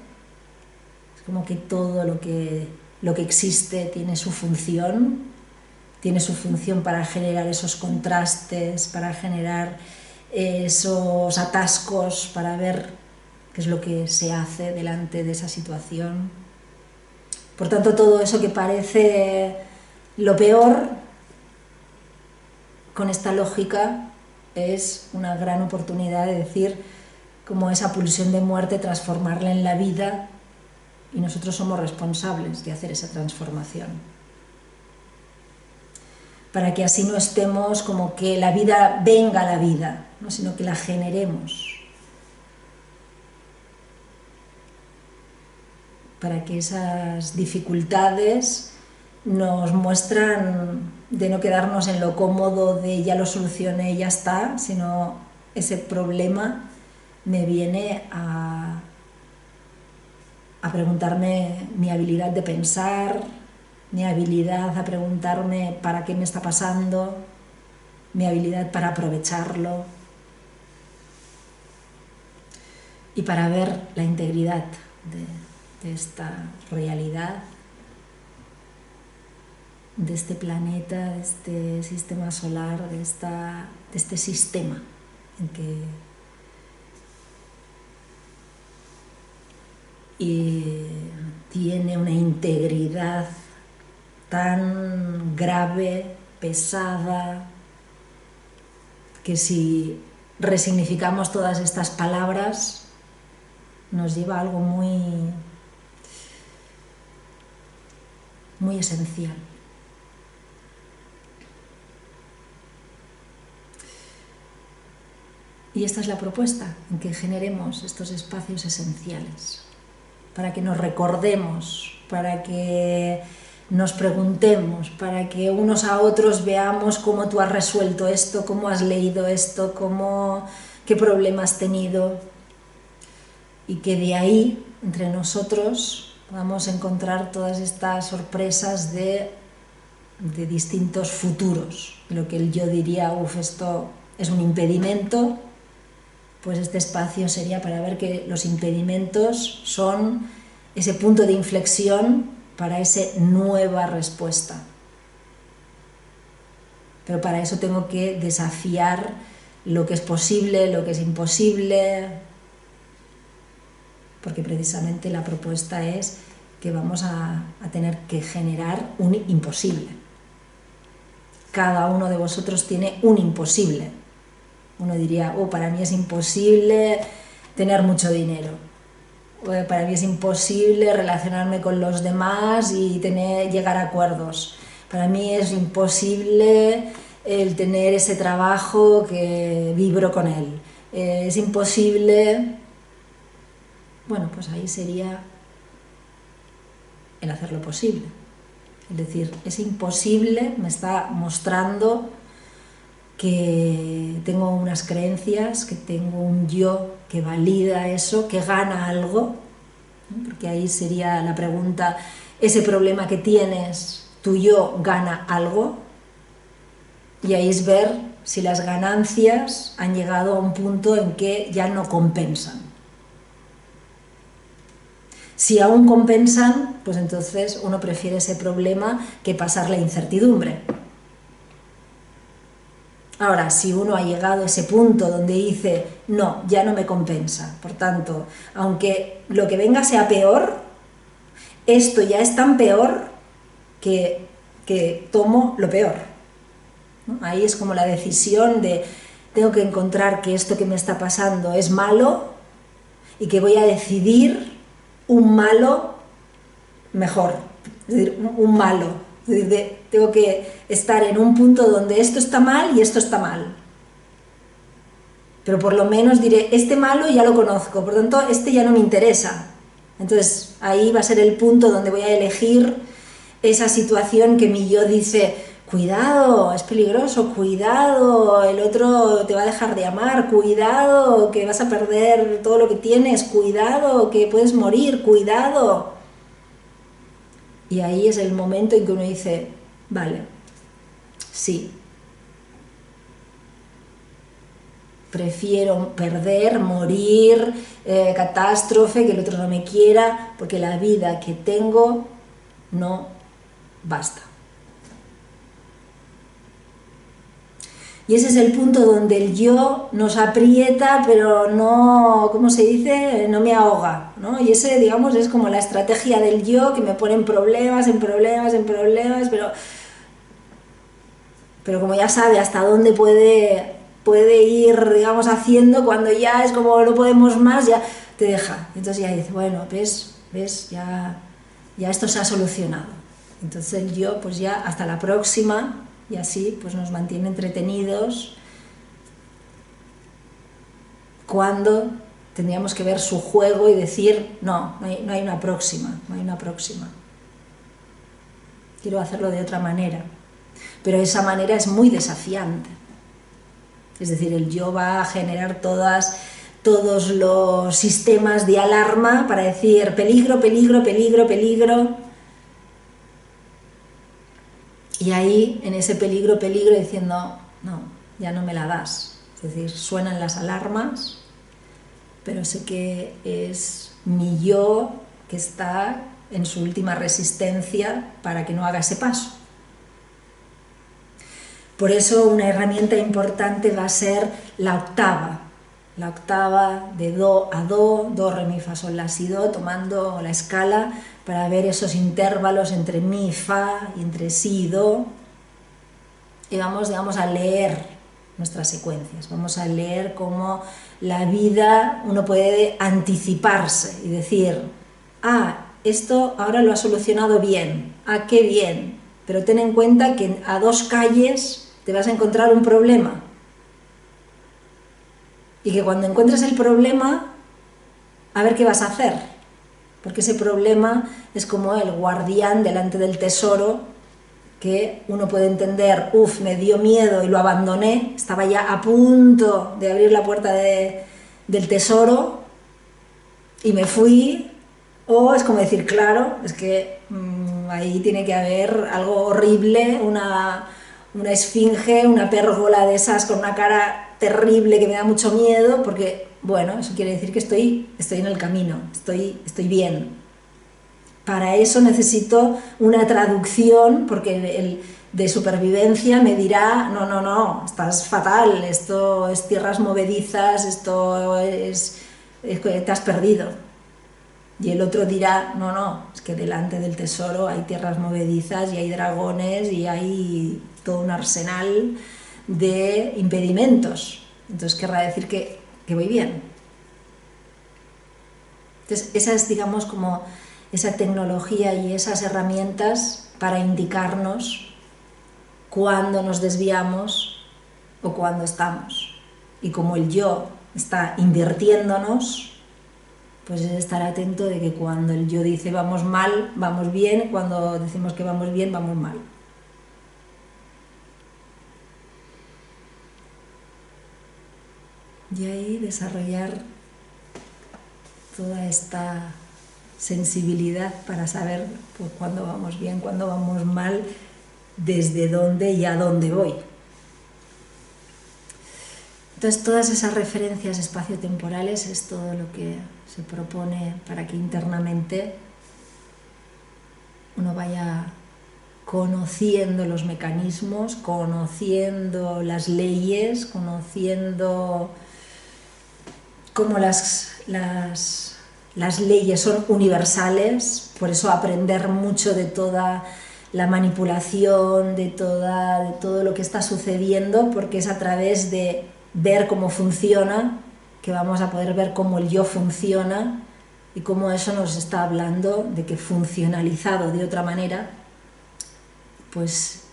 es como que todo lo que existe tiene su función para generar esos contrastes, para generar esos atascos, para ver qué es lo que se hace delante de esa situación. Por tanto, todo eso que parece lo peor, con esta lógica, es una gran oportunidad de decir cómo esa pulsión de muerte, transformarla en la vida, y nosotros somos responsables de hacer esa transformación. Para que así no estemos como que la vida venga a la vida, ¿no? Sino que la generemos. Para que esas dificultades nos muestran de no quedarnos en lo cómodo de ya lo solucioné, ya está, sino ese problema me viene a preguntarme mi habilidad de pensar, mi habilidad a preguntarme para qué me está pasando, mi habilidad para aprovecharlo y para ver la integridad de esta realidad, de este planeta, de este sistema solar, de este sistema en que tiene una integridad tan grave, pesada, que si resignificamos todas estas palabras nos lleva a algo muy esencial. Y esta es la propuesta, en que generemos estos espacios esenciales, para que nos recordemos, para que nos preguntemos, para que unos a otros veamos cómo tú has resuelto esto, cómo has leído esto, qué problema has tenido, y que de ahí, entre nosotros, podamos encontrar todas estas sorpresas de distintos futuros. Lo que yo diría, esto es un impedimento, pues este espacio sería para ver que los impedimentos son ese punto de inflexión para esa nueva respuesta. Pero para eso tengo que desafiar lo que es posible, lo que es imposible, porque precisamente la propuesta es que vamos a tener que generar un imposible. Cada uno de vosotros tiene un imposible. Uno diría, para mí es imposible tener mucho dinero. Para mí es imposible relacionarme con los demás y llegar a acuerdos. Para mí es imposible el tener ese trabajo que vibro con él. Es imposible. Bueno, pues ahí sería el hacerlo posible. Es decir, es imposible, me está mostrando que tengo unas creencias, que tengo un yo que valida eso, que gana algo, ¿no? Porque ahí sería la pregunta, ese problema que tienes, tu yo gana algo, y ahí es ver si las ganancias han llegado a un punto en que ya no compensan. Si aún compensan, pues entonces uno prefiere ese problema que pasar la incertidumbre. Ahora, si uno ha llegado a ese punto donde dice, no, ya no me compensa, por tanto, aunque lo que venga sea peor, esto ya es tan peor que tomo lo peor, ¿no? Ahí es como la decisión de, tengo que encontrar que esto que me está pasando es malo y que voy a decidir un malo mejor, es decir, un malo. Es decir, tengo que estar en un punto donde esto está mal y esto está mal. Pero por lo menos diré, este malo ya lo conozco, por tanto, este ya no me interesa. Entonces, ahí va a ser el punto donde voy a elegir esa situación que mi yo dice, cuidado, es peligroso, cuidado, el otro te va a dejar de amar, cuidado, que vas a perder todo lo que tienes, cuidado, que puedes morir, cuidado. Y ahí es el momento en que uno dice, vale, sí, prefiero perder, morir, catástrofe, que el otro no me quiera, porque la vida que tengo no basta. Y ese es el punto donde el yo nos aprieta, pero no, ¿cómo se dice? No me ahoga, ¿no? Y ese, digamos, es como la estrategia del yo que me pone en problemas, en problemas, en problemas, pero como ya sabe hasta dónde puede ir, digamos, haciendo, cuando ya es como no podemos más, ya te deja. Entonces ya dice, bueno, ves, ya esto se ha solucionado. Entonces el yo, pues ya hasta la próxima, y así pues nos mantiene entretenidos cuando tendríamos que ver su juego y decir, no hay una próxima, no hay una próxima. Quiero hacerlo de otra manera. Pero esa manera es muy desafiante. Es decir, el yo va a generar todos los sistemas de alarma para decir peligro, peligro, peligro, peligro. Y ahí, en ese peligro, peligro, diciendo, no, ya no me la das. Es decir, suenan las alarmas, pero sé que es mi yo que está en su última resistencia para que no haga ese paso. Por eso una herramienta importante va a ser la octava de do a do, re, mi, fa, sol, la, si, do, tomando la escala para ver esos intervalos entre mi, fa y entre si y do. Y vamos, digamos, a leer nuestras secuencias, vamos a leer cómo la vida uno puede anticiparse y decir, esto ahora lo ha solucionado bien, qué bien, pero ten en cuenta que a 2 calles te vas a encontrar un problema y que cuando encuentres el problema, a ver qué vas a hacer, porque ese problema es como el guardián delante del tesoro, que uno puede entender, me dio miedo y lo abandoné, estaba ya a punto de abrir la puerta del tesoro y me fui, o es como decir, claro, es que ahí tiene que haber algo horrible, una esfinge, una pérgola de esas con una cara terrible que me da mucho miedo, porque, bueno, eso quiere decir que estoy en el camino, estoy bien. Para eso necesito una traducción, porque el de supervivencia me dirá, no, estás fatal, esto es tierras movedizas, esto es que te has perdido. Y el otro dirá, no, es que delante del tesoro hay tierras movedizas y hay dragones y hay todo un arsenal de impedimentos. Entonces querrá decir que voy bien. Entonces esa es, digamos, como esa tecnología y esas herramientas para indicarnos cuándo nos desviamos o cuándo estamos. Y como el yo está invirtiéndonos, pues es estar atento de que cuando el yo dice vamos mal, vamos bien, cuando decimos que vamos bien, vamos mal. Y ahí desarrollar toda esta sensibilidad para saber pues, cuándo vamos bien, cuándo vamos mal, desde dónde y a dónde voy. Entonces todas esas referencias espaciotemporales es todo lo que se propone para que internamente uno vaya conociendo los mecanismos, conociendo las leyes, conociendo cómo las leyes son universales, por eso aprender mucho de toda la manipulación, de todo lo que está sucediendo, porque es a través de ver cómo funciona que vamos a poder ver cómo el yo funciona y cómo eso nos está hablando de que funcionalizado de otra manera pues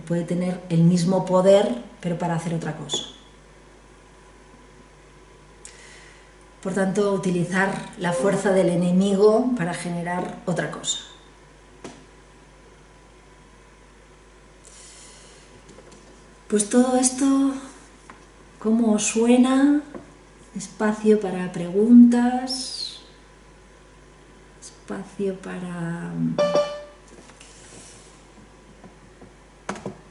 puede tener el mismo poder pero para hacer otra cosa. Por tanto, utilizar la fuerza del enemigo para generar otra cosa. Pues todo esto, ¿cómo os suena? Espacio para preguntas, espacio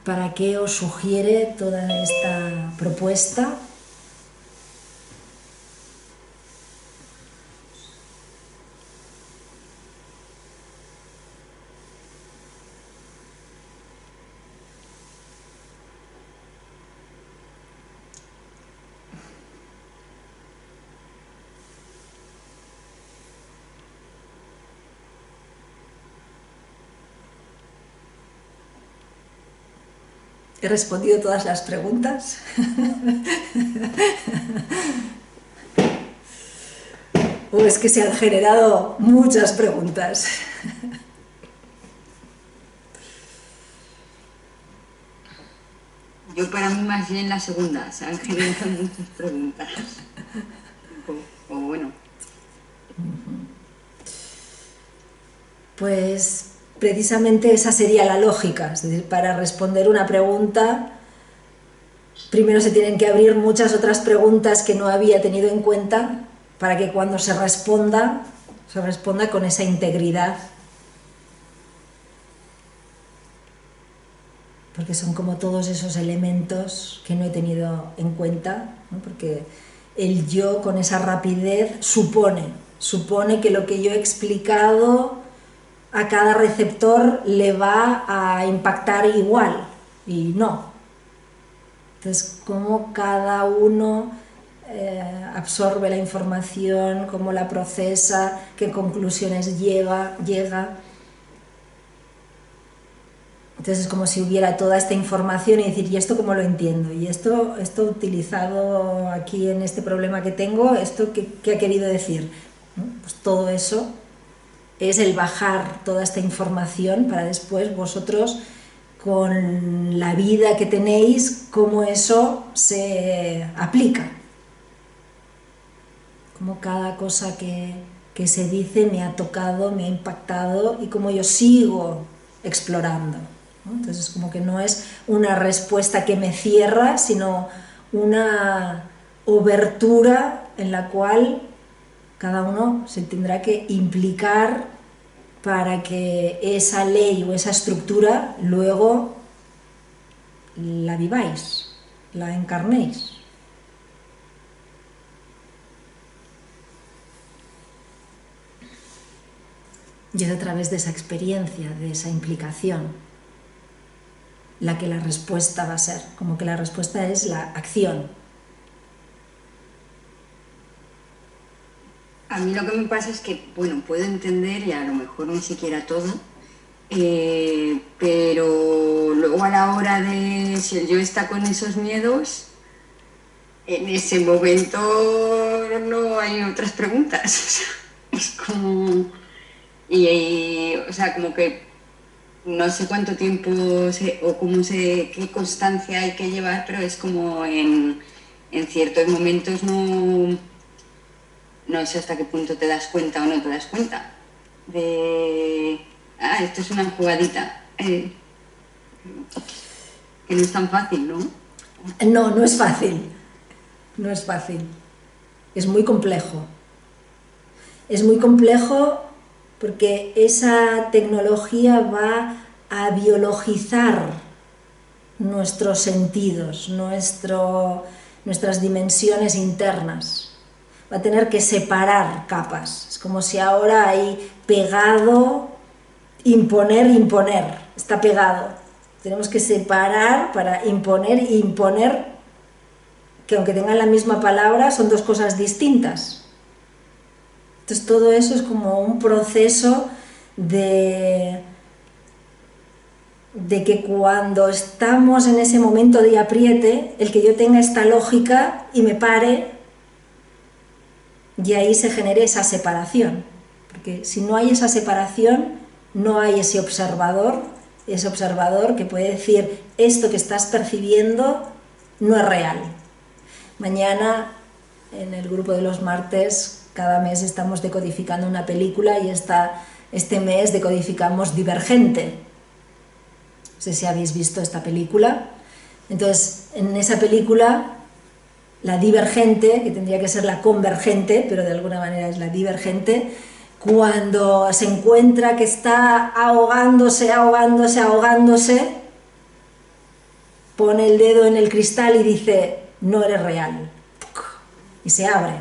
para qué os sugiere toda esta propuesta. ¿He respondido todas las preguntas? ¿O es que se han generado muchas preguntas? Yo para mí más bien la segunda, se han generado muchas preguntas. O bueno. Pues precisamente esa sería la lógica, es decir, para responder una pregunta primero se tienen que abrir muchas otras preguntas que no había tenido en cuenta para que cuando se responda con esa integridad. Porque son como todos esos elementos que no he tenido en cuenta, ¿no? Porque el yo con esa rapidez supone que lo que yo he explicado a cada receptor le va a impactar igual, y no. Entonces, cómo cada uno absorbe la información, cómo la procesa, qué conclusiones llega. Entonces es como si hubiera toda esta información y decir, ¿y esto cómo lo entiendo? ¿Y esto utilizado aquí en este problema que tengo, esto qué ha querido decir? ¿No? Pues todo eso es el bajar toda esta información para después vosotros, con la vida que tenéis, cómo eso se aplica. Cómo cada cosa que se dice me ha tocado, me ha impactado y cómo yo sigo explorando, ¿no? Entonces como que no es una respuesta que me cierra, sino una obertura en la cual cada uno se tendrá que implicar para que esa ley o esa estructura luego la viváis, la encarnéis. Y es a través de esa experiencia, de esa implicación, la que la respuesta va a ser, como que la respuesta es la acción. A mí lo que me pasa es que, bueno, puedo entender y a lo mejor ni siquiera todo, pero luego a la hora de, si el yo está con esos miedos, en ese momento no hay otras preguntas. Es como... o sea, como que no sé cuánto tiempo o qué constancia hay que llevar, pero es como en ciertos momentos no no sé hasta qué punto te das cuenta o no te das cuenta de, esto es una jugadita, que no es tan fácil, ¿no? No, no es fácil, no es fácil, es muy complejo. Es muy complejo porque esa tecnología va a biologizar nuestros sentidos, nuestras dimensiones internas. Va a tener que separar capas. Es como si ahora hay pegado, imponer, está pegado. Tenemos que separar para imponer e imponer, que aunque tengan la misma palabra, son dos cosas distintas. Entonces todo eso es como un proceso de que cuando estamos en ese momento de apriete, el que yo tenga esta lógica y me pare, y ahí se genere esa separación. Porque si no hay esa separación, no hay ese observador que puede decir, esto que estás percibiendo no es real. Mañana, en el grupo de los martes, cada mes estamos decodificando una película y este mes decodificamos Divergente. No sé si habéis visto esta película. Entonces, en esa película, la divergente, que tendría que ser la convergente, pero de alguna manera es la divergente, cuando se encuentra que está ahogándose, pone el dedo en el cristal y dice, no eres real. Y se abre.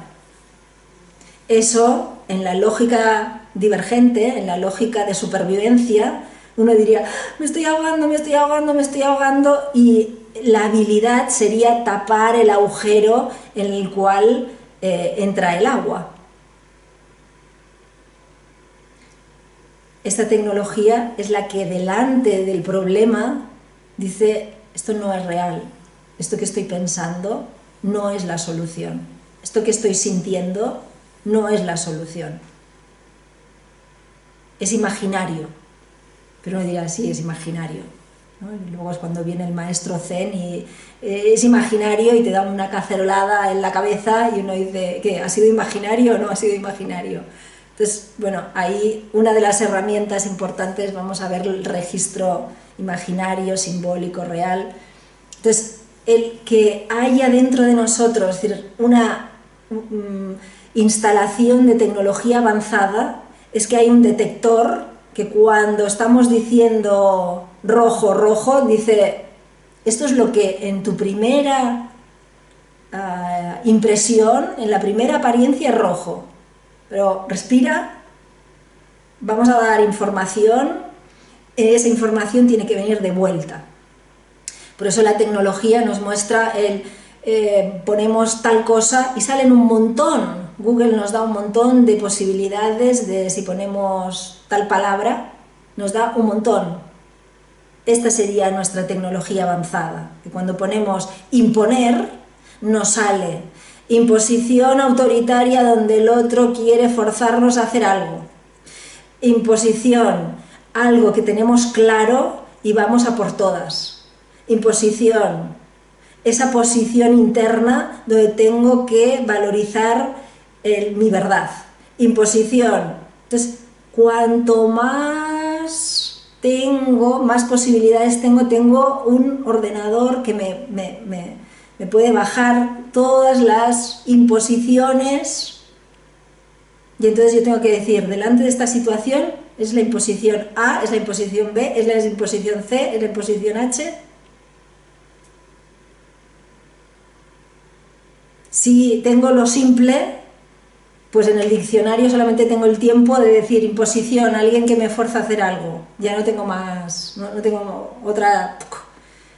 Eso, en la lógica divergente, en la lógica de supervivencia, uno diría, me estoy ahogando, y la habilidad sería tapar el agujero en el cual entra el agua. Esta tecnología es la que delante del problema dice, esto no es real, esto que estoy pensando no es la solución, esto que estoy sintiendo no es la solución. Es imaginario, pero uno dirá, sí, es imaginario, ¿no? Y luego es cuando viene el maestro Zen y es imaginario y te da una cacerolada en la cabeza y uno dice, ¿qué? ¿Ha sido imaginario o no ha sido imaginario? Entonces, bueno, ahí una de las herramientas importantes, vamos a ver el registro imaginario, simbólico, real. Entonces, el que haya dentro de nosotros, es decir, una instalación de tecnología avanzada, es que hay un detector que cuando estamos diciendo rojo, rojo, dice, esto es lo que en tu primera impresión, en la primera apariencia es rojo, pero respira, vamos a dar información, esa información tiene que venir de vuelta. Por eso la tecnología nos muestra ponemos tal cosa y salen un montón. Google nos da un montón de posibilidades de si ponemos tal palabra, nos da un montón. Esta sería nuestra tecnología avanzada, que cuando ponemos imponer, nos sale imposición autoritaria donde el otro quiere forzarnos a hacer algo. Imposición, algo que tenemos claro y vamos a por todas. Imposición, esa posición interna donde tengo que valorizar mi verdad. Imposición. Entonces, cuanto más tengo, más posibilidades tengo un ordenador que me puede bajar todas las imposiciones, y entonces yo tengo que decir, delante de esta situación, es la imposición A, es la imposición B, es la imposición C, es la imposición H. Si tengo lo simple, pues en el diccionario solamente tengo el tiempo de decir imposición, alguien que me fuerza a hacer algo. Ya no tengo más, no tengo otra,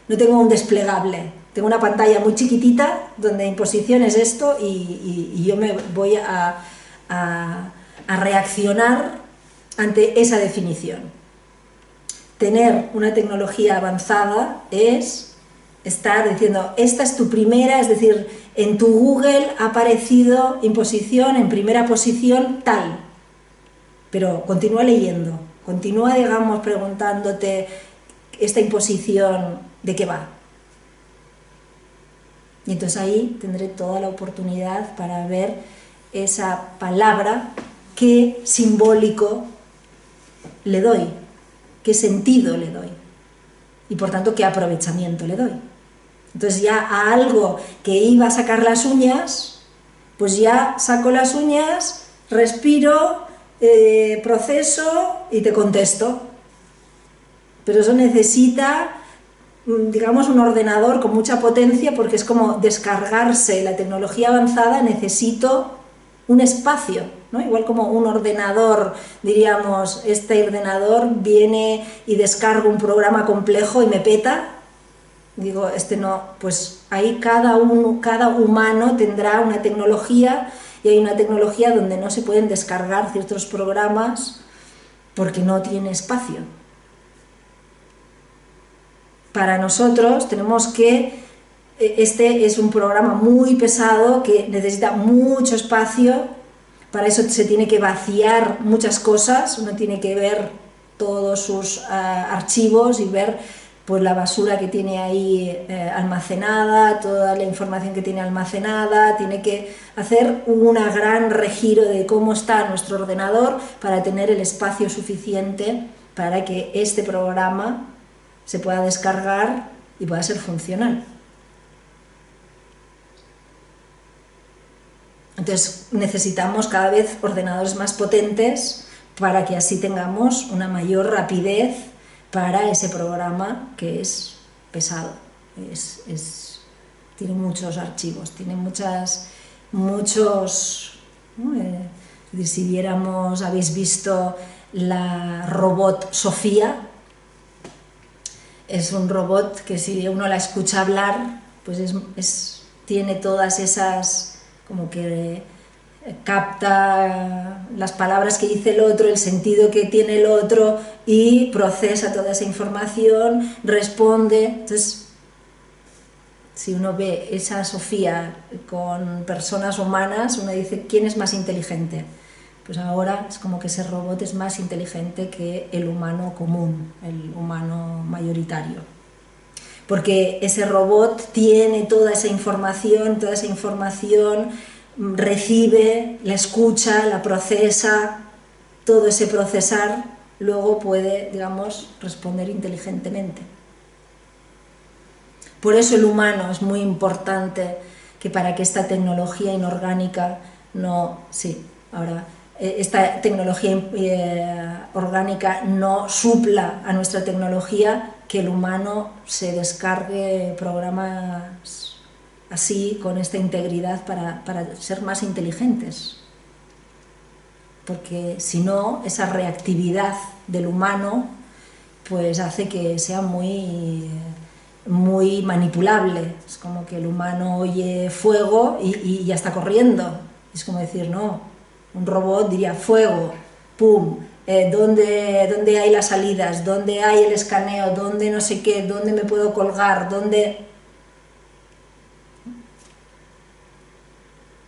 no tengo un desplegable. Tengo una pantalla muy chiquitita donde imposición es esto y yo me voy a reaccionar ante esa definición. Tener una tecnología avanzada es estar diciendo, esta es tu primera, es decir, en tu Google ha aparecido imposición en primera posición tal, pero continúa leyendo, continúa, digamos, preguntándote esta imposición de qué va. Y entonces ahí tendré toda la oportunidad para ver esa palabra, qué simbólico le doy, qué sentido le doy y por tanto qué aprovechamiento le doy. Entonces ya a algo que iba a sacar las uñas, pues ya saco las uñas, respiro, proceso y te contesto. Pero eso necesita, digamos, un ordenador con mucha potencia, porque es como descargarse la tecnología avanzada. Necesito un espacio, ¿no? Igual como un ordenador, diríamos, este ordenador viene y descarga un programa complejo y me peta. Digo, este no, pues ahí cada humano tendrá una tecnología, y hay una tecnología donde no se pueden descargar ciertos programas porque no tiene espacio. Para nosotros tenemos que, este es un programa muy pesado que necesita mucho espacio, para eso se tiene que vaciar muchas cosas, uno tiene que ver todos sus archivos y ver pues la basura que tiene ahí almacenada, toda la información que tiene almacenada, tiene que hacer un gran regiro de cómo está nuestro ordenador para tener el espacio suficiente para que este programa se pueda descargar y pueda ser funcional. Entonces necesitamos cada vez ordenadores más potentes para que así tengamos una mayor rapidez para ese programa que es pesado, tiene muchos archivos, tiene muchos, ¿no? Si viéramos, habéis visto la robot Sofía. Es un robot que si uno la escucha hablar, pues tiene todas esas, como que capta las palabras que dice el otro, el sentido que tiene el otro y procesa toda esa información, responde. Entonces, si uno ve esa Sofía con personas humanas, uno dice, ¿quién es más inteligente? Pues ahora es como que ese robot es más inteligente que el humano común, el humano mayoritario. Porque ese robot tiene toda esa información recibe, la escucha, la procesa, todo ese procesar, luego puede, digamos, responder inteligentemente. Por eso el humano es muy importante, que para que esta tecnología inorgánica esta tecnología orgánica no supla a nuestra tecnología, que el humano se descargue programas así, con esta integridad, para ser más inteligentes. Porque si no, esa reactividad del humano pues hace que sea muy manipulable. Es como que el humano oye fuego y ya está corriendo. Es como decir, no, un robot diría fuego, pum, ¿dónde hay las salidas? ¿Dónde hay el escaneo? ¿Dónde no sé qué? ¿Dónde me puedo colgar? ¿Dónde...?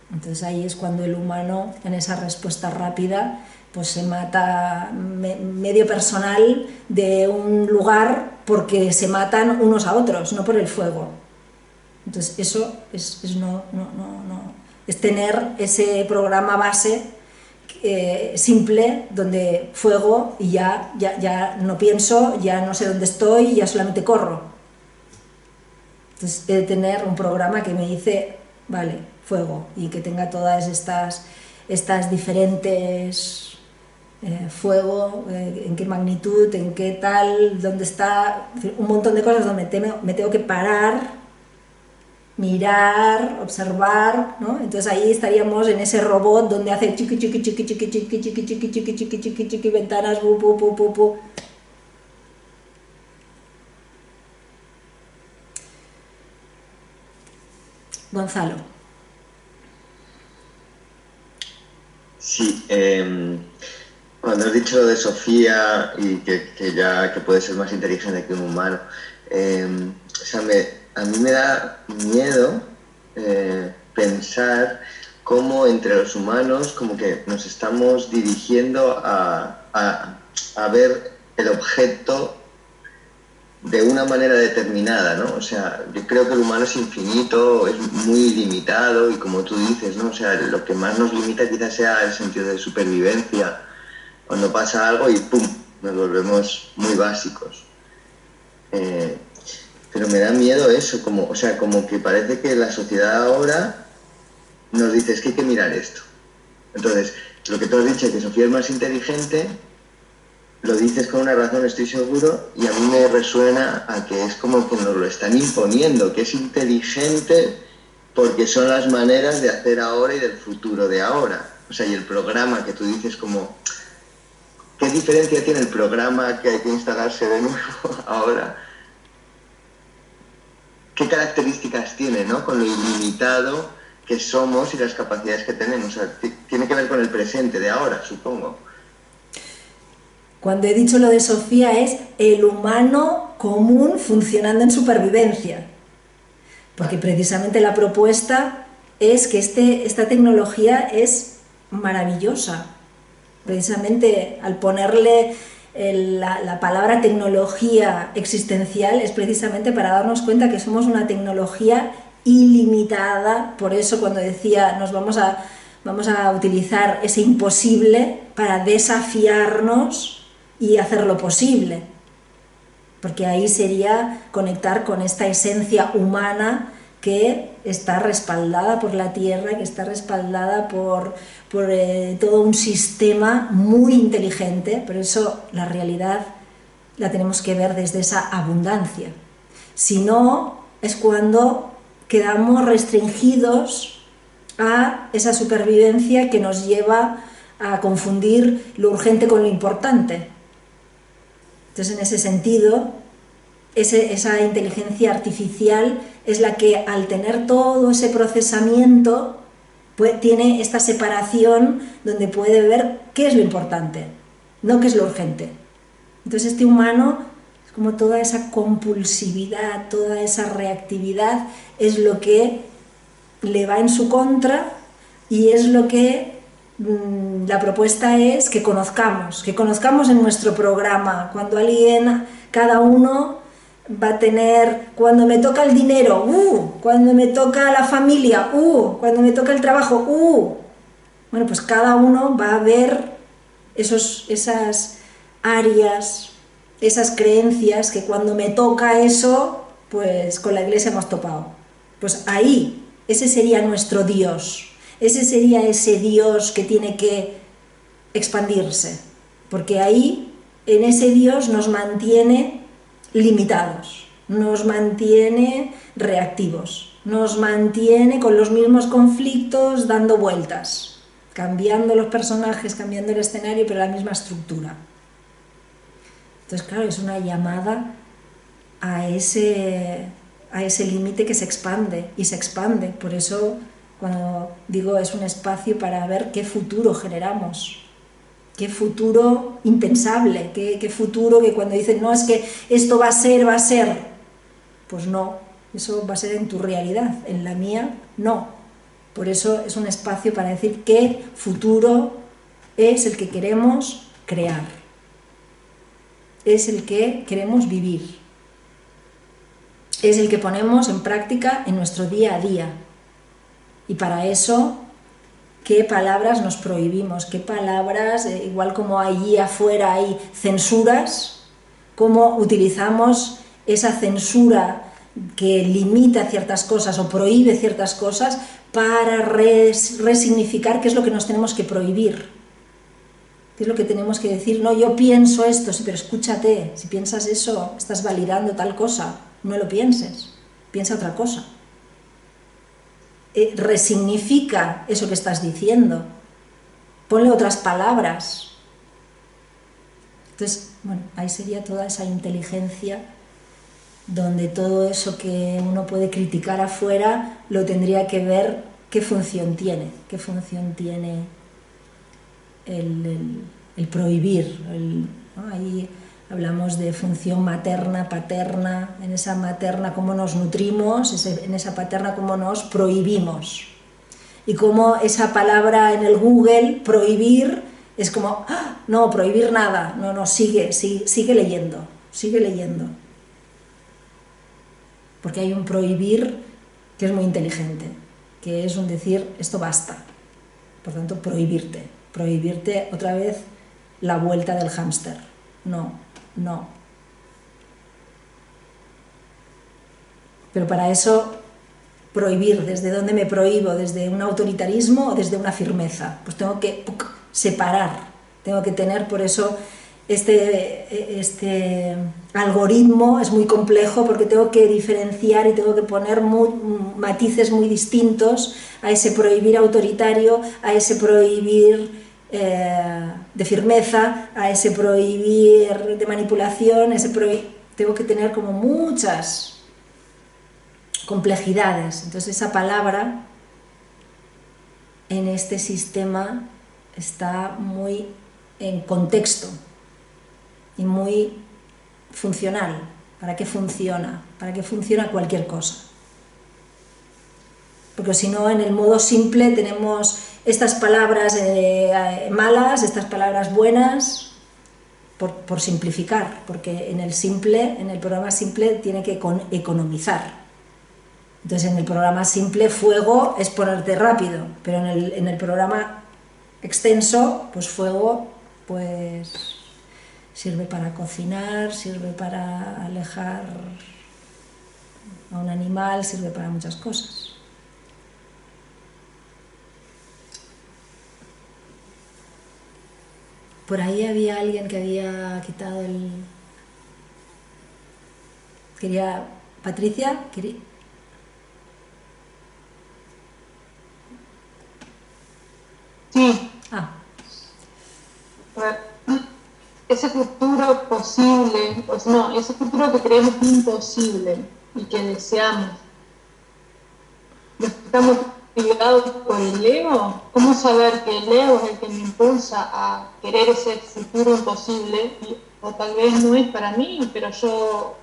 Entonces ahí es cuando el humano, en esa respuesta rápida, pues se mata medio personal de un lugar porque se matan unos a otros, no por el fuego. Entonces eso es tener ese programa base simple, donde fuego y ya no pienso, ya no sé dónde estoy, ya solamente corro. Entonces he de tener un programa que me dice, vale, fuego, y que tenga todas estas diferentes fuego, en qué magnitud, en qué tal, dónde está, un montón de cosas donde me tengo que parar, mirar, observar, ¿no? Entonces ahí estaríamos en ese robot donde hace chiqui chiqui chiqui chiqui chiqui chiqui chiqui chiqui chiqui chiqui chiqui ventanas, pu pu pu pu pu. Gonzalo. Sí, cuando has dicho de Sofía y que puede ser más inteligente que un humano, a mí me da miedo pensar cómo entre los humanos como que nos estamos dirigiendo a ver el objeto de una manera determinada, ¿no? O sea, yo creo que el humano es infinito, es muy limitado y como tú dices, ¿no? O sea, lo que más nos limita quizás sea el sentido de supervivencia, cuando pasa algo y ¡pum!, nos volvemos muy básicos. Pero me da miedo eso, como, o sea, como que parece que la sociedad ahora nos dice es que hay que mirar esto. Entonces, lo que tú has dicho, que Sofía es más inteligente, lo dices con una razón, estoy seguro, y a mí me resuena a que es como que nos lo están imponiendo, que es inteligente porque son las maneras de hacer ahora y del futuro de ahora. O sea, y el programa que tú dices como, ¿qué diferencia tiene el programa que hay que instalarse de nuevo ahora? ¿Qué características tiene, ¿no? Con lo ilimitado que somos y las capacidades que tenemos. O sea, tiene que ver con el presente de ahora, supongo. Cuando he dicho lo de Sofía es el humano común funcionando en supervivencia. Porque precisamente la propuesta es que esta tecnología es maravillosa. Precisamente al ponerle la palabra tecnología existencial es precisamente para darnos cuenta que somos una tecnología ilimitada. Por eso cuando decía vamos a utilizar ese imposible para desafiarnos y hacerlo posible, porque ahí sería conectar con esta esencia humana que está respaldada por la Tierra, que está respaldada por todo un sistema muy inteligente. Por eso la realidad la tenemos que ver desde esa abundancia. Si no, es cuando quedamos restringidos a esa supervivencia que nos lleva a confundir lo urgente con lo importante. Entonces, en ese sentido, esa inteligencia artificial es la que, al tener todo ese procesamiento, tiene esta separación donde puede ver qué es lo importante, no qué es lo urgente. Entonces, este humano, es como toda esa compulsividad, toda esa reactividad, es lo que le va en su contra y es lo que la propuesta es que conozcamos en nuestro programa. Cuando cada uno va a tener, cuando me toca el dinero, cuando me toca la familia, cuando me toca el trabajo, bueno, pues cada uno va a ver esas áreas, esas creencias que cuando me toca eso, pues con la iglesia hemos topado. Pues ahí, ese sería nuestro Dios. Ese sería ese Dios que tiene que expandirse, porque ahí, en ese Dios nos mantiene limitados, nos mantiene reactivos, nos mantiene con los mismos conflictos dando vueltas, cambiando los personajes, cambiando el escenario, pero la misma estructura. Entonces, claro, es una llamada a ese límite que se expande y se expande. Por eso, cuando digo es un espacio para ver qué futuro generamos, qué futuro impensable, qué futuro que cuando dicen no, es que esto va a ser, pues no, eso va a ser en tu realidad, en la mía no. Por eso es un espacio para decir qué futuro es el que queremos crear, es el que queremos vivir, es el que ponemos en práctica en nuestro día a día. Y para eso, ¿qué palabras nos prohibimos? ¿Qué palabras, igual como allí afuera hay censuras, cómo utilizamos esa censura que limita ciertas cosas o prohíbe ciertas cosas para resignificar qué es lo que nos tenemos que prohibir? ¿Qué es lo que tenemos que decir? No, yo pienso esto, sí, pero escúchate, si piensas eso, estás validando tal cosa, no lo pienses, piensa otra cosa. Resignifica eso que estás diciendo, ponle otras palabras. Entonces, bueno, ahí sería toda esa inteligencia donde todo eso que uno puede criticar afuera lo tendría que ver qué función tiene el prohibir. ¿No? Ahí hablamos de función materna, paterna, en esa materna cómo nos nutrimos, en esa paterna cómo nos prohibimos. Y cómo esa palabra en el Google, prohibir, es como, ¡ah! No, prohibir nada, no, sigue leyendo, sigue leyendo. porque hay un prohibir que es muy inteligente, que es un decir, esto basta. Por tanto, prohibirte otra vez la vuelta del hámster. No, no. Pero para eso, prohibir, ¿desde dónde me prohíbo? ¿Desde un autoritarismo o desde una firmeza? Pues tengo que separar, tengo que tener, por eso este algoritmo es muy complejo, porque tengo que diferenciar y tengo que poner matices muy distintos a ese prohibir autoritario, a ese prohibir de firmeza, a ese prohibir de manipulación, tengo que tener como muchas complejidades. Entonces esa palabra en este sistema está muy en contexto y muy funcional. ¿Para qué funciona? ¿Para qué funciona cualquier cosa? Porque si no, en el modo simple tenemos estas palabras malas, estas palabras buenas, por simplificar, porque en el programa simple tiene que economizar. Entonces en el programa simple fuego es ponerte rápido, pero en el programa extenso, pues fuego pues sirve para cocinar, sirve para alejar a un animal, sirve para muchas cosas. Por ahí había alguien que había quitado el... Patricia, Sí. Ah. Ese futuro posible, pues no, ese futuro que creemos imposible y que deseamos, ¿estamos ligados por el ego? ¿Cómo saber que el ego es el que me impulsa a querer ese futuro imposible? O tal vez no es para mí, pero yo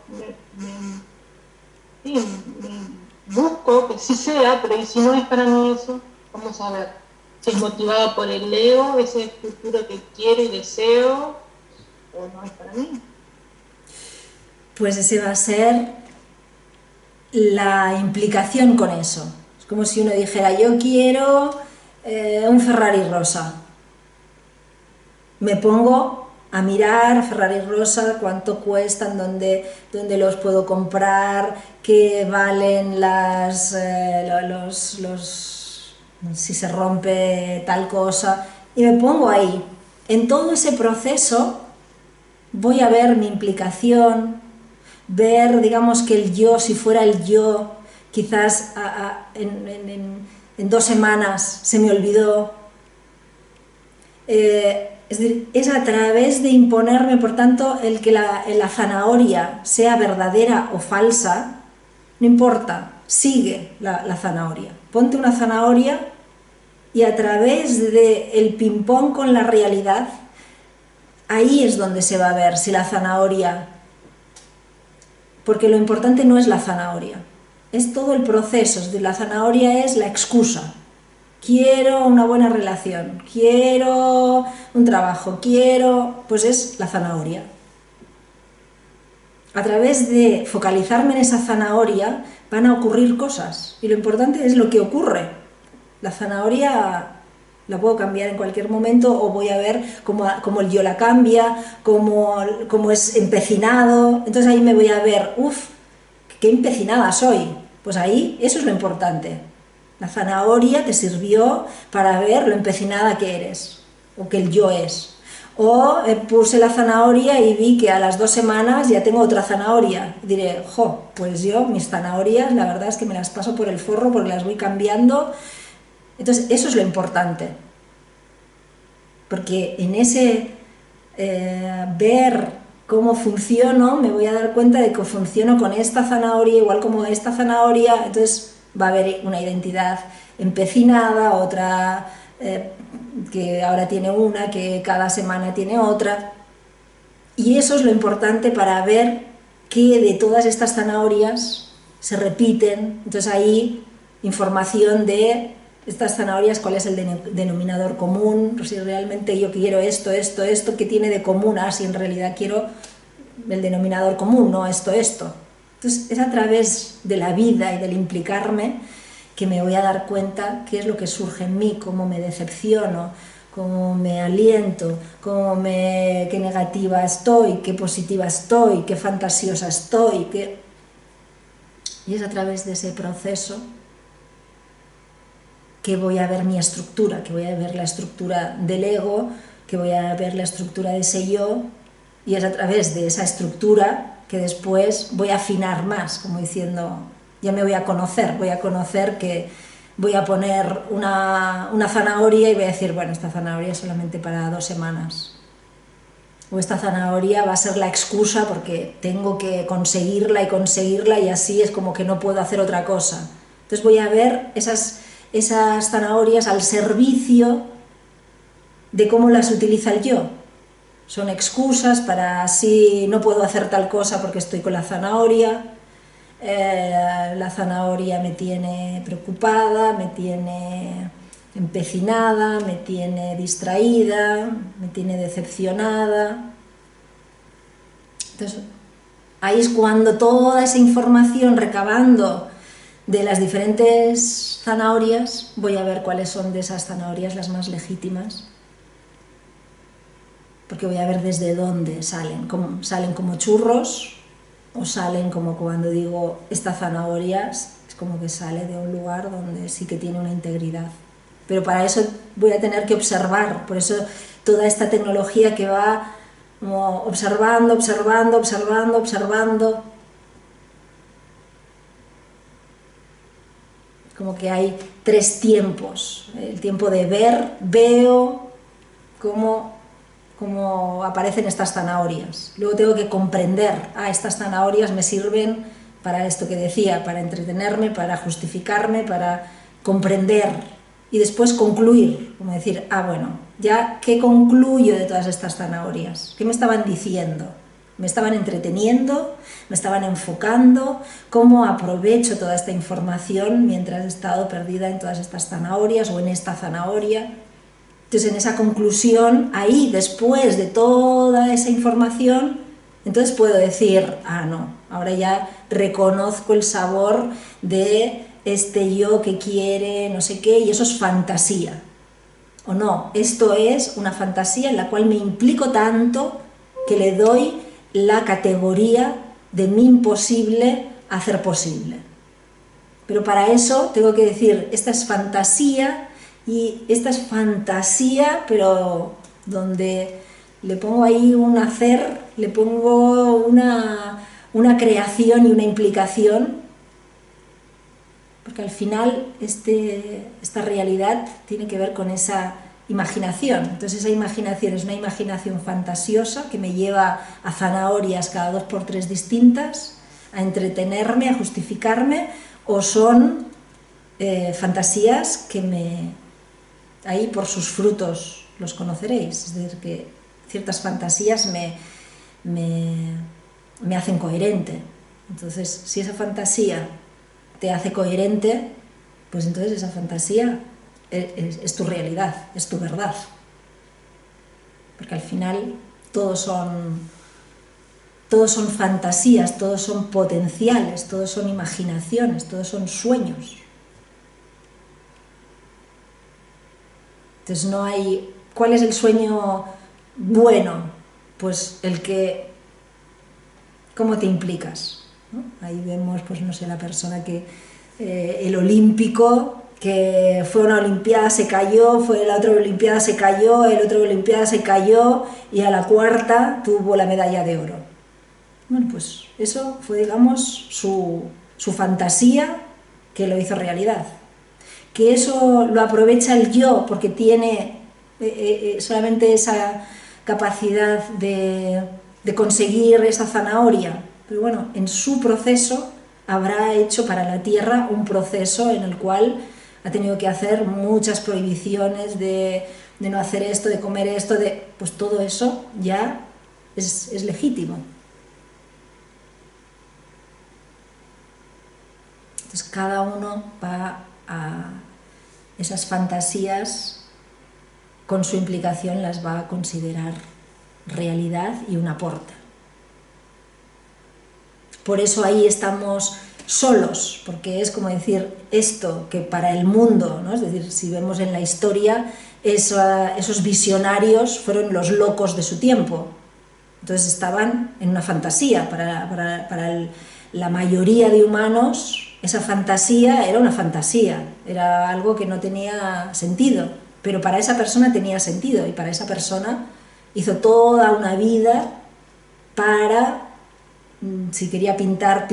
me busco que sí sea, pero ¿y si no es para mí eso? ¿Cómo saber? Si es motivado por el ego, ese futuro que quiero y deseo, o no es para mí. Pues ese va a ser la implicación con eso. Es como si uno dijera, yo quiero un Ferrari rosa. Me pongo a mirar Ferrari rosa, cuánto cuestan, dónde los puedo comprar, qué valen si se rompe tal cosa, y me pongo ahí. En todo ese proceso voy a ver mi implicación, ver, digamos, que el yo, si fuera el yo, quizás en 2 semanas se me olvidó. Es decir, es a través de imponerme, por tanto, el que la zanahoria sea verdadera o falsa, no importa, sigue la zanahoria. Ponte una zanahoria y a través del ping-pong con la realidad, ahí es donde se va a ver si la zanahoria... Porque lo importante no es la zanahoria, es todo el proceso. Es decir, la zanahoria es la excusa. Quiero una buena relación, quiero un trabajo, pues es la zanahoria. A través de focalizarme en esa zanahoria van a ocurrir cosas, y lo importante es lo que ocurre. La zanahoria la puedo cambiar en cualquier momento, o voy a ver cómo el yo la cambia, cómo es empecinado. Entonces ahí me voy a ver, qué empecinada soy. Pues ahí, eso es lo importante. La zanahoria te sirvió para ver lo empecinada que eres, o que el yo es. O puse la zanahoria y vi que a las 2 semanas ya tengo otra zanahoria. Y diré, pues yo mis zanahorias la verdad es que me las paso por el forro porque las voy cambiando. Entonces eso es lo importante. Porque en ese ver cómo funciono, me voy a dar cuenta de que funciono con esta zanahoria igual como esta zanahoria. Entonces va a haber una identidad empecinada, otra que ahora tiene una, que cada semana tiene otra. Y eso es lo importante para ver que de todas estas zanahorias se repiten. Entonces ahí información de estas zanahorias, cuál es el denominador común, si realmente yo quiero esto, ¿qué tiene de común? Si en realidad quiero el denominador común, no esto. Entonces es a través de la vida y del implicarme que me voy a dar cuenta qué es lo que surge en mí, cómo me decepciono, cómo me aliento, qué negativa estoy, qué positiva estoy, qué fantasiosa estoy, y es a través de ese proceso que voy a ver mi estructura, que voy a ver la estructura del ego, que voy a ver la estructura de ese yo, y es a través de esa estructura que después voy a afinar más, como diciendo, ya me voy a conocer que voy a poner una zanahoria y voy a decir, bueno, esta zanahoria es solamente para 2 semanas. O esta zanahoria va a ser la excusa porque tengo que conseguirla y así es como que no puedo hacer otra cosa. Entonces voy a ver esas zanahorias al servicio de cómo las utiliza el yo. Son excusas para si no puedo hacer tal cosa porque estoy con la zanahoria me tiene preocupada, me tiene empecinada, me tiene distraída, me tiene decepcionada. Entonces, ahí es cuando toda esa información recabando de las diferentes zanahorias, voy a ver cuáles son de esas zanahorias las más legítimas, porque voy a ver desde dónde salen como churros o salen como cuando digo esta zanahoria es como que sale de un lugar donde sí que tiene una integridad. Pero para eso voy a tener que observar, por eso toda esta tecnología que va como observando, como que hay 3 tiempos, el tiempo de veo cómo aparecen estas zanahorias. Luego tengo que comprender, estas zanahorias me sirven para esto que decía, para entretenerme, para justificarme, para comprender y después concluir, como decir, bueno, ya ¿qué concluyo de todas estas zanahorias? ¿Qué me estaban diciendo? ¿Me estaban entreteniendo? ¿Me estaban enfocando? ¿Cómo aprovecho toda esta información mientras he estado perdida en todas estas zanahorias o en esta zanahoria? Entonces, en esa conclusión, ahí, después de toda esa información, entonces puedo decir, no, ahora ya reconozco el sabor de este yo que quiere no sé qué, y eso es fantasía. O no, esto es una fantasía en la cual me implico tanto que le doy la categoría de mi imposible hacer posible. Pero para eso tengo que decir, esta es fantasía, y esta es fantasía, pero donde le pongo ahí un hacer, le pongo una creación y una implicación, porque al final esta realidad tiene que ver con esa imaginación. Entonces esa imaginación es una imaginación fantasiosa que me lleva a zanahorias cada 2 por 3 distintas, a entretenerme, a justificarme, o son fantasías que ahí por sus frutos los conoceréis. Es decir, que ciertas fantasías me hacen coherente. Entonces, si esa fantasía te hace coherente, pues entonces esa fantasía es tu realidad, es tu verdad. Porque al final todos son fantasías, todos son potenciales, todos son imaginaciones, todos son sueños. Entonces no hay... ¿Cuál es el sueño bueno? Pues el que... ¿Cómo te implicas? ¿No? Ahí vemos, pues no sé, la persona que... el olímpico, que fue a una olimpiada, se cayó, fue a la otra olimpiada, se cayó, el otro olimpiada se cayó y a la cuarta tuvo la medalla de oro. Bueno, pues eso fue, digamos, su fantasía que lo hizo realidad. Que eso lo aprovecha el yo porque tiene solamente esa capacidad de conseguir esa zanahoria, pero bueno, en su proceso habrá hecho para la tierra un proceso en el cual ha tenido que hacer muchas prohibiciones de no hacer esto, de comer esto, pues todo eso ya es legítimo. Entonces cada uno va a esas fantasías, con su implicación las va a considerar realidad y un aporte. por eso ahí estamos solos, porque es como decir esto que para el mundo, ¿no? Es decir, si vemos en la historia, esos visionarios fueron los locos de su tiempo, entonces estaban en una fantasía. Para la mayoría de humanos esa fantasía era una fantasía, era algo que no tenía sentido, pero para esa persona tenía sentido, y para esa persona hizo toda una vida para, si quería pintar,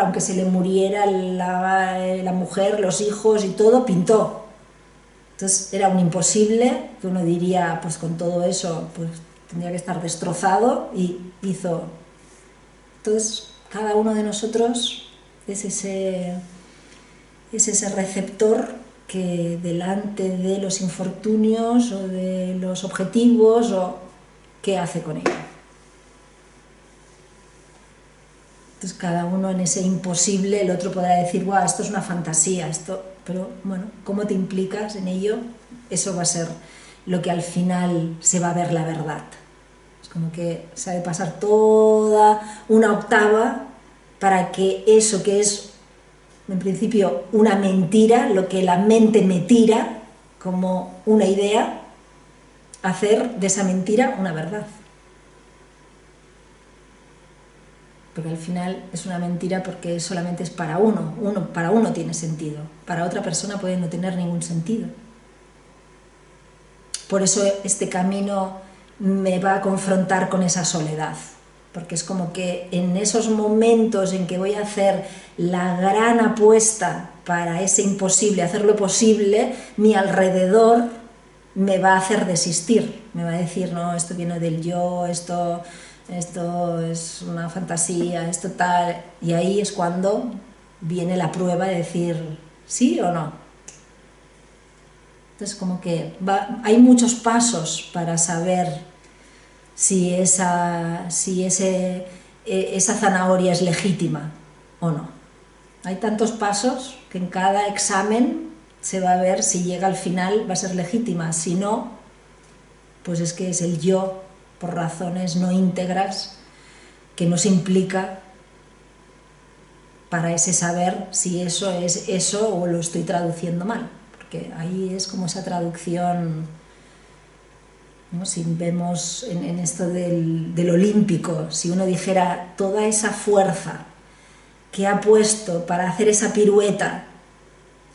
aunque se le muriera la mujer, los hijos y todo, pintó. Entonces era un imposible, que uno diría, pues con todo eso, pues tendría que estar destrozado, y hizo. Entonces cada uno de nosotros es ese receptor que delante de los infortunios o de los objetivos, o qué hace con ello. Entonces cada uno en ese imposible, el otro podrá decir, guau, esto es una fantasía, pero bueno, ¿cómo te implicas en ello? Eso va a ser lo que al final se va a ver la verdad. Es como que se ha de pasar toda una octava para que eso que es en principio una mentira, lo que la mente me tira como una idea, hacer de esa mentira una verdad. Porque al final es una mentira porque solamente es para uno, para uno tiene sentido, para otra persona puede no tener ningún sentido. Por eso este camino me va a confrontar con esa soledad, porque es como que en esos momentos en que voy a hacer la gran apuesta para ese imposible, hacerlo posible, mi alrededor me va a hacer desistir, me va a decir, no, esto viene del yo, esto es una fantasía, esto tal, y ahí es cuando viene la prueba de decir sí o no. Entonces como que hay muchos pasos para saber si esa zanahoria es legítima o no. Hay tantos pasos que en cada examen se va a ver si llega al final va a ser legítima, si no, pues es que es el yo, por razones no íntegras, que nos implica para ese saber si eso es eso o lo estoy traduciendo mal, porque ahí es como esa traducción, ¿no? Si vemos en esto del olímpico, si uno dijera toda esa fuerza que ha puesto para hacer esa pirueta,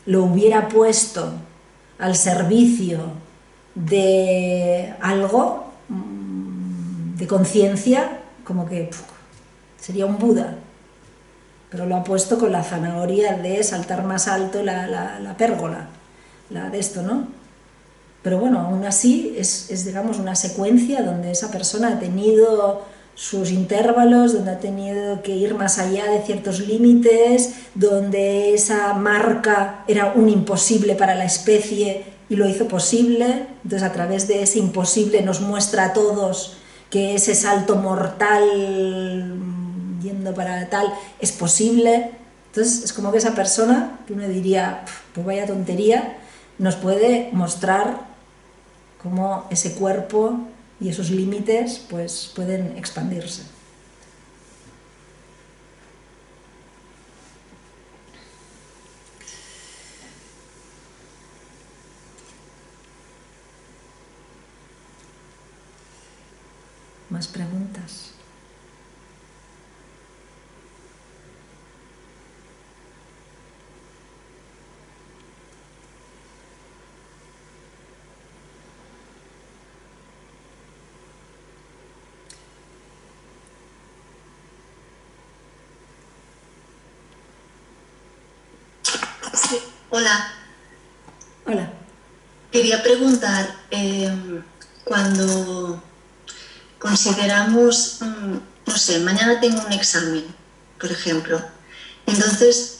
lo hubiera puesto al servicio de algo, de conciencia, como que sería un Buda, pero lo ha puesto con la zanahoria de saltar más alto la pérgola, la de esto, ¿no? Pero bueno, aún así es digamos una secuencia donde esa persona ha tenido sus intervalos, donde ha tenido que ir más allá de ciertos límites, donde esa marca era un imposible para la especie y lo hizo posible. Entonces a través de ese imposible nos muestra a todos que ese salto mortal yendo para tal es posible. Entonces es como que esa persona, que uno diría, pues vaya tontería, nos puede mostrar cómo ese cuerpo y esos límites pues pueden expandirse. ¿Más preguntas? Sí, hola. Hola. Quería preguntar, cuando consideramos, no sé, mañana tengo un examen, por ejemplo, entonces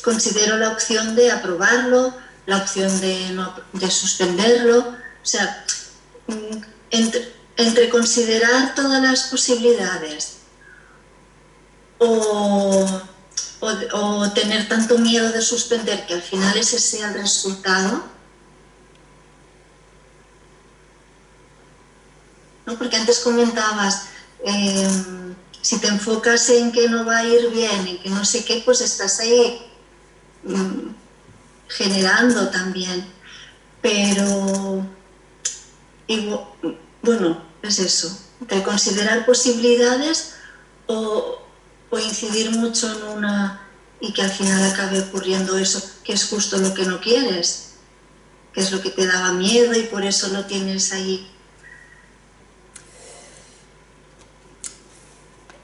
considero la opción de aprobarlo, la opción de suspenderlo, o sea, entre considerar todas las posibilidades o tener tanto miedo de suspender que al final ese sea el resultado, ¿no? Porque antes comentabas Si te enfocas en que no va a ir bien, en que no sé qué, pues estás ahí generando también. Pero, bueno, es eso, de considerar posibilidades o incidir mucho en una y que al final acabe ocurriendo eso, que es justo lo que no quieres, que es lo que te daba miedo y por eso lo tienes ahí.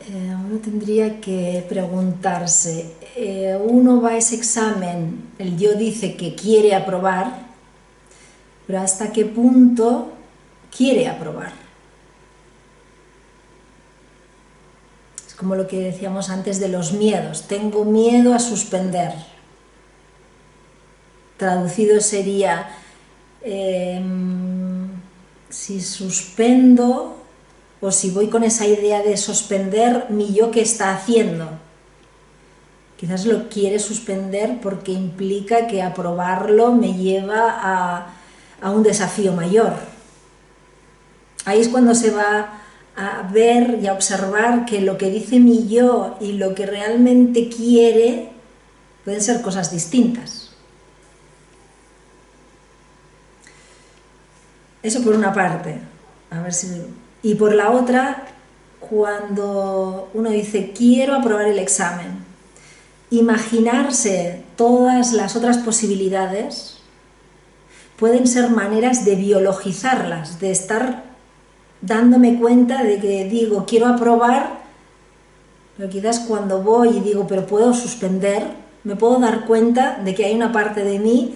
Uno tendría que preguntarse, uno va a ese examen, el yo dice que quiere aprobar, pero ¿hasta qué punto quiere aprobar? Es como lo que decíamos antes de los miedos, tengo miedo a suspender. Traducido sería, si suspendo o si voy con esa idea de suspender, mi yo qué está haciendo. Quizás lo quiere suspender porque implica que aprobarlo me lleva a un desafío mayor. Ahí es cuando se va a ver y a observar que lo que dice mi yo y lo que realmente quiere pueden ser cosas distintas. Eso por una parte, a ver si... Y por la otra, cuando uno dice quiero aprobar el examen, imaginarse todas las otras posibilidades pueden ser maneras de biologizarlas, de estar dándome cuenta de que digo quiero aprobar, pero quizás cuando voy y digo pero puedo suspender, me puedo dar cuenta de que hay una parte de mí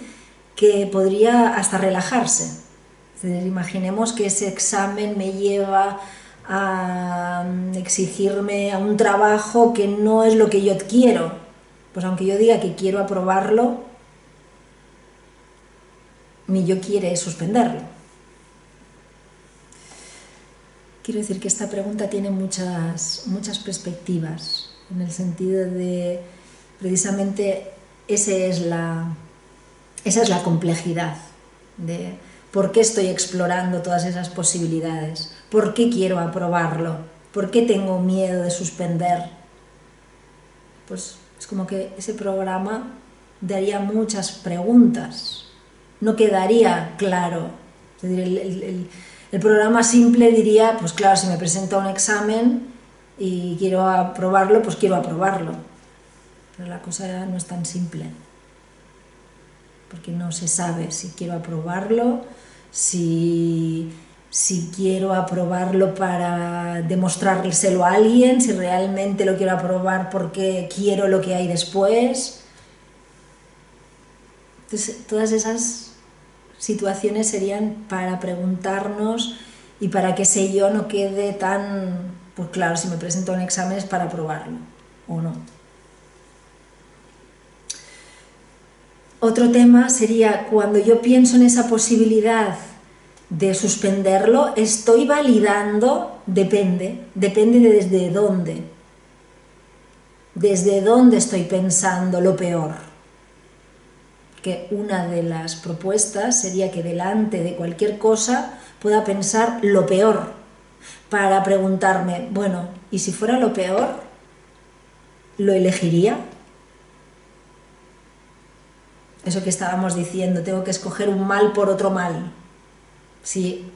que podría hasta relajarse. Es decir, imaginemos que ese examen me lleva a exigirme a un trabajo que no es lo que yo quiero. Pues aunque yo diga que quiero aprobarlo, mi yo quiere suspenderlo. Quiero decir que esta pregunta tiene muchas perspectivas, en el sentido de, precisamente, esa es la complejidad de por qué estoy explorando todas esas posibilidades, por qué quiero aprobarlo, por qué tengo miedo de suspender. Pues es como que ese programa daría muchas preguntas, no quedaría claro. Es decir, el programa simple diría, pues claro, si me presento a un examen y quiero aprobarlo, pues quiero aprobarlo. Pero la cosa no es tan simple, porque no se sabe si quiero aprobarlo, si quiero aprobarlo para demostrárselo a alguien, si realmente lo quiero aprobar porque quiero lo que hay después. Entonces, todas esas situaciones serían para preguntarnos y para que ese yo no quede tan, pues claro, si me presento a un examen es para aprobarlo, o no. Otro tema sería, cuando yo pienso en esa posibilidad de suspenderlo, estoy validando, depende de desde dónde. Desde dónde estoy pensando lo peor. Que una de las propuestas sería que delante de cualquier cosa pueda pensar lo peor, para preguntarme, bueno, ¿y si fuera lo peor, lo elegiría? Eso que estábamos diciendo, tengo que escoger un mal por otro mal. Si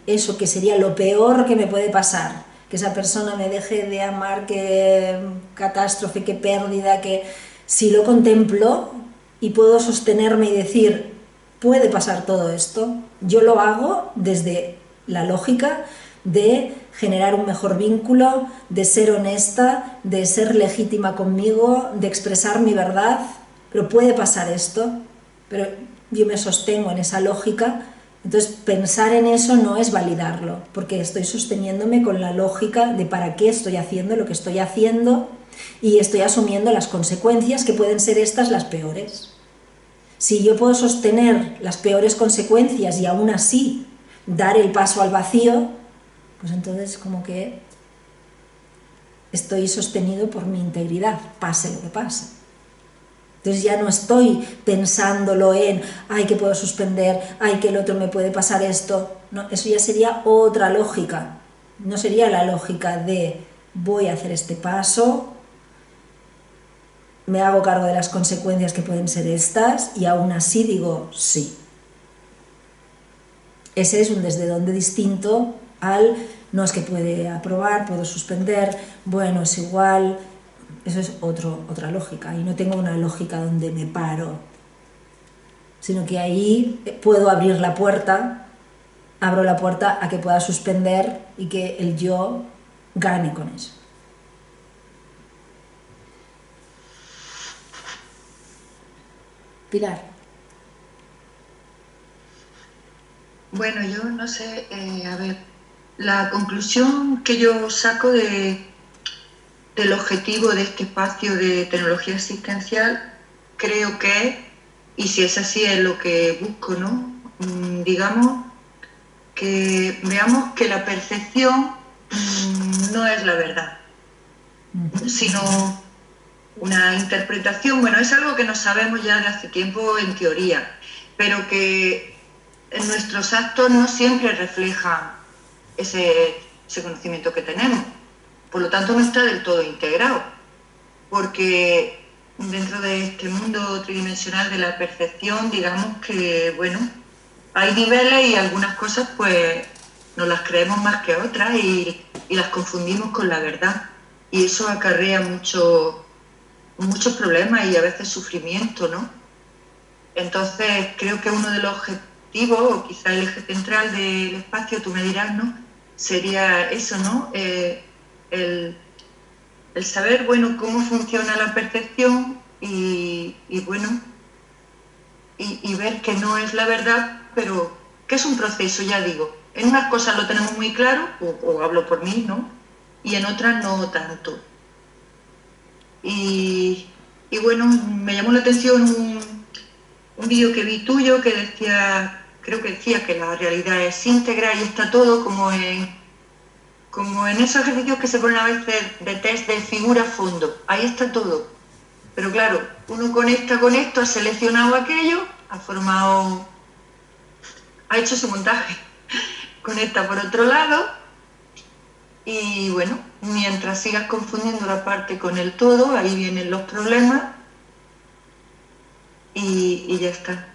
eso que sería lo peor que me puede pasar, que esa persona me deje de amar, que catástrofe, que pérdida, que si lo contemplo y puedo sostenerme y decir, puede pasar todo esto, yo lo hago desde la lógica de generar un mejor vínculo, de ser honesta, de ser legítima conmigo, de expresar mi verdad. Pero puede pasar esto, pero yo me sostengo en esa lógica, entonces pensar en eso no es validarlo, porque estoy sosteniéndome con la lógica de para qué estoy haciendo lo que estoy haciendo y estoy asumiendo las consecuencias, que pueden ser estas las peores. Si yo puedo sostener las peores consecuencias y aún así dar el paso al vacío, pues entonces como que estoy sostenido por mi integridad, pase lo que pase. Entonces ya no estoy pensándolo en, ay, que puedo suspender, ay, que el otro me puede pasar esto. No, eso ya sería otra lógica. No sería la lógica de voy a hacer este paso, me hago cargo de las consecuencias que pueden ser estas y aún así digo sí. Ese es un desde dónde distinto al no es que puede aprobar, puedo suspender, bueno, es igual. Eso es otra lógica, y no tengo una lógica donde me paro, sino que ahí puedo abrir la puerta, abro la puerta a que pueda suspender y que el yo gane con eso. Pilar. Bueno, yo no sé, a ver, la conclusión que yo saco del objetivo de este espacio de tecnología asistencial, creo que, y si es así es lo que busco, ¿no? Digamos que veamos que la percepción no es la verdad, sino una interpretación. Bueno, es algo que no sabemos ya de hace tiempo en teoría, pero que nuestros actos no siempre reflejan ese conocimiento que tenemos. Por lo tanto, no está del todo integrado, porque dentro de este mundo tridimensional de la percepción, digamos que, bueno, hay niveles y algunas cosas pues nos las creemos más que otras y las confundimos con la verdad. Y eso acarrea muchos problemas y a veces sufrimiento, ¿no? Entonces, creo que uno de los objetivos, o quizá el eje central del espacio, tú me dirás, ¿no?, sería eso, ¿no? El saber, bueno, cómo funciona la percepción y bueno, y ver que no es la verdad, pero que es un proceso, ya digo. En unas cosas lo tenemos muy claro, o hablo por mí, ¿no?, y en otras no tanto. Y bueno, me llamó la atención un vídeo que vi tuyo que decía, creo que decía que la realidad es íntegra y está todo como en esos ejercicios que se ponen a veces de test de figura-fondo. Ahí está todo. Pero claro, uno conecta con esto, ha seleccionado aquello, ha hecho su montaje, conecta por otro lado y bueno, mientras sigas confundiendo la parte con el todo, ahí vienen los problemas y ya está.